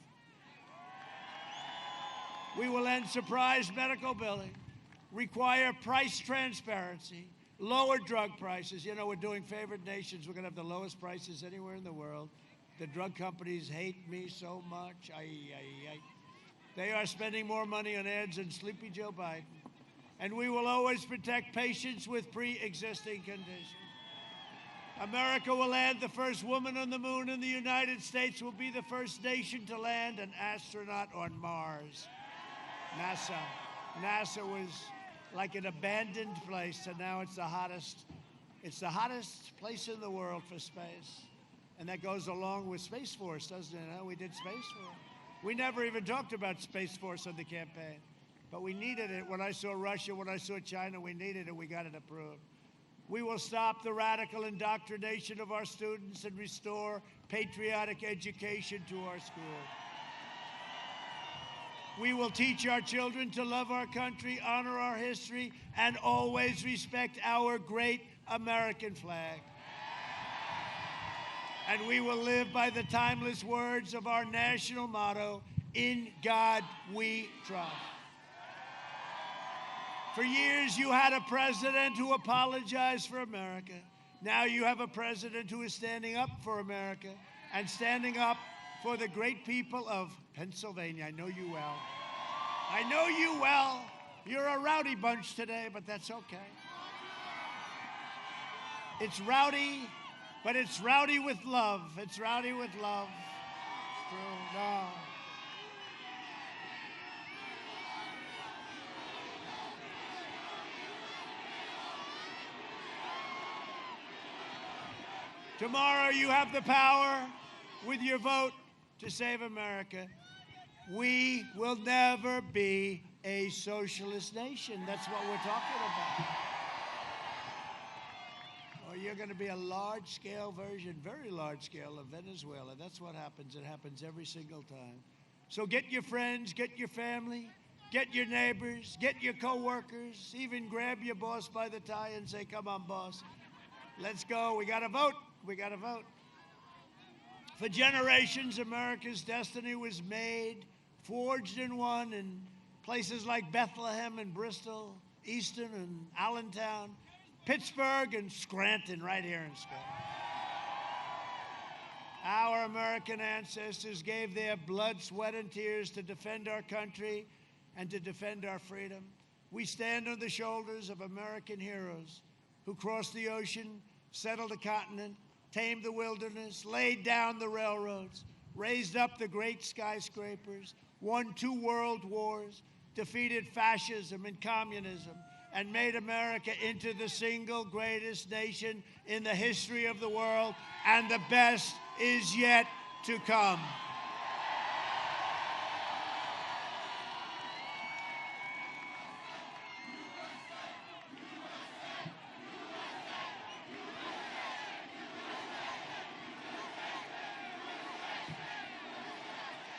We will end surprise medical billing, require price transparency, lower drug prices. You know, we're doing favored nations. We're going to have the lowest prices anywhere in the world. The drug companies hate me so much. They are spending more money on ads than Sleepy Joe Biden. And we will always protect patients with pre-existing conditions. America will land the first woman on the moon, and the United States will be the first nation to land an astronaut on Mars. NASA was like an abandoned place, and now it's the hottest place in the world for space. And that goes along with Space Force, doesn't it? We did Space Force. We never even talked about Space Force on the campaign, but we needed it. When I saw Russia, when I saw China, we needed it. We got it approved. We will stop the radical indoctrination of our students and restore patriotic education to our schools. We will teach our children to love our country, honor our history, and always respect our great American flag. And we will live by the timeless words of our national motto, "In God we trust." For years, you had a president who apologized for America. Now you have a president who is standing up for America and standing up for the great people of Pennsylvania. I know you well. I know you well. You're a rowdy bunch today, but that's okay. It's rowdy, but it's rowdy with love. It's rowdy with love. It's true. No. Tomorrow you have the power with your vote to save America. We will never be a socialist nation. That's what we're talking about. Or you're going to be a large-scale version, very large-scale, of Venezuela. That's what happens. It happens every single time. So get your friends, get your family, get your neighbors, get your co-workers, even grab your boss by the tie and say, "Come on, boss. Let's go. We got to vote. We got to vote." For generations, America's destiny was made, forged and won in places like Bethlehem and Bristol, Easton and Allentown, Pittsburgh and Scranton, right here in Scranton. Our American ancestors gave their blood, sweat, and tears to defend our country and to defend our freedom. We stand on the shoulders of American heroes who crossed the ocean, settled the continent, tamed the wilderness, laid down the railroads, raised up the great skyscrapers, won 2 world wars, defeated fascism and communism, and made America into the single greatest nation in the history of the world, and the best is yet to come.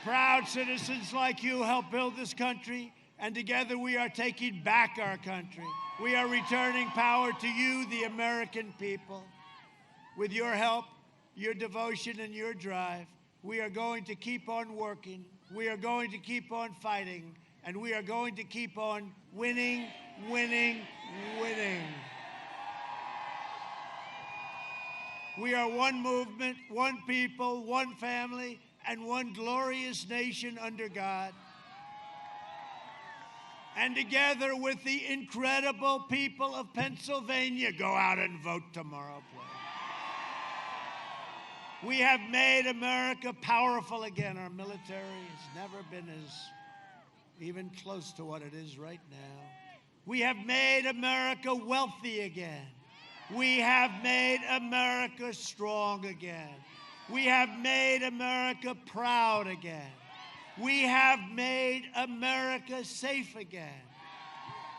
Proud citizens like you help build this country, and together we are taking back our country. We are returning power to you, the American people. With your help, your devotion, and your drive, we are going to keep on working, we are going to keep on fighting, and we are going to keep on winning, winning, winning. We are one movement, one people, one family, and one glorious nation under God. And together with the incredible people of Pennsylvania, go out and vote tomorrow, please. We have made America powerful again. Our military has never been as even close to what it is right now. We have made America wealthy again. We have made America strong again. We have made America proud again. We have made America safe again.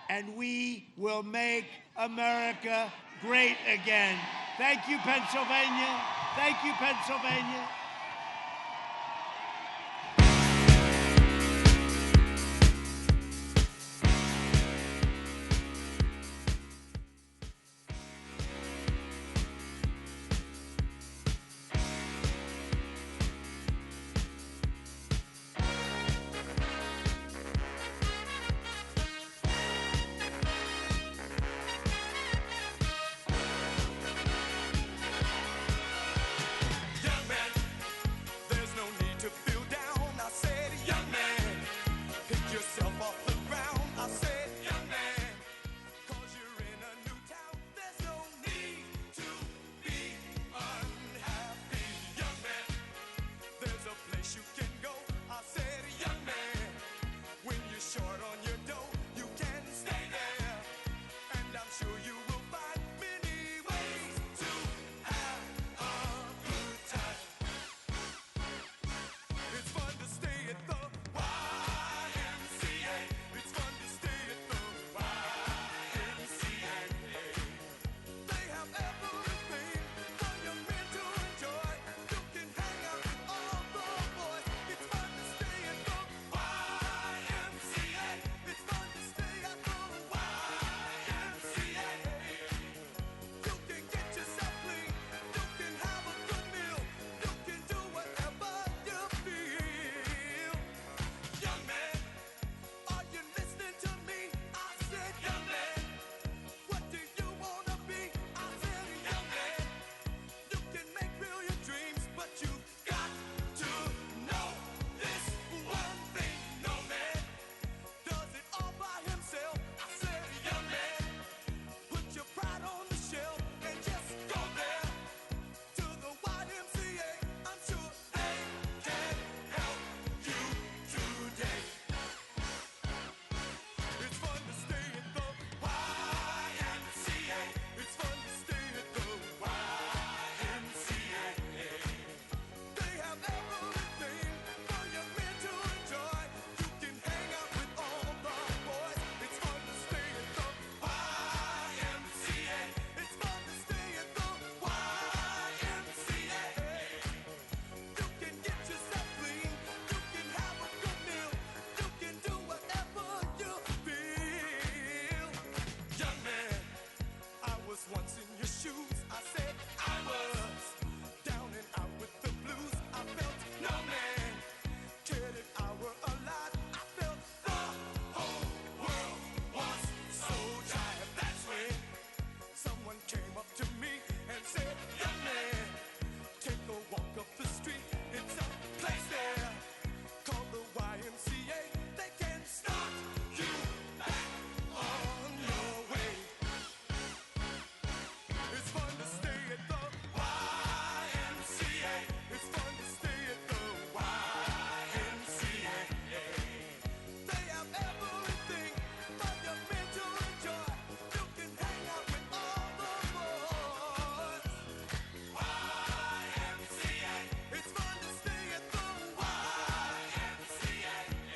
and we will make America great again. Thank you, Pennsylvania. Thank you, Pennsylvania. Once in your shoes, I said I was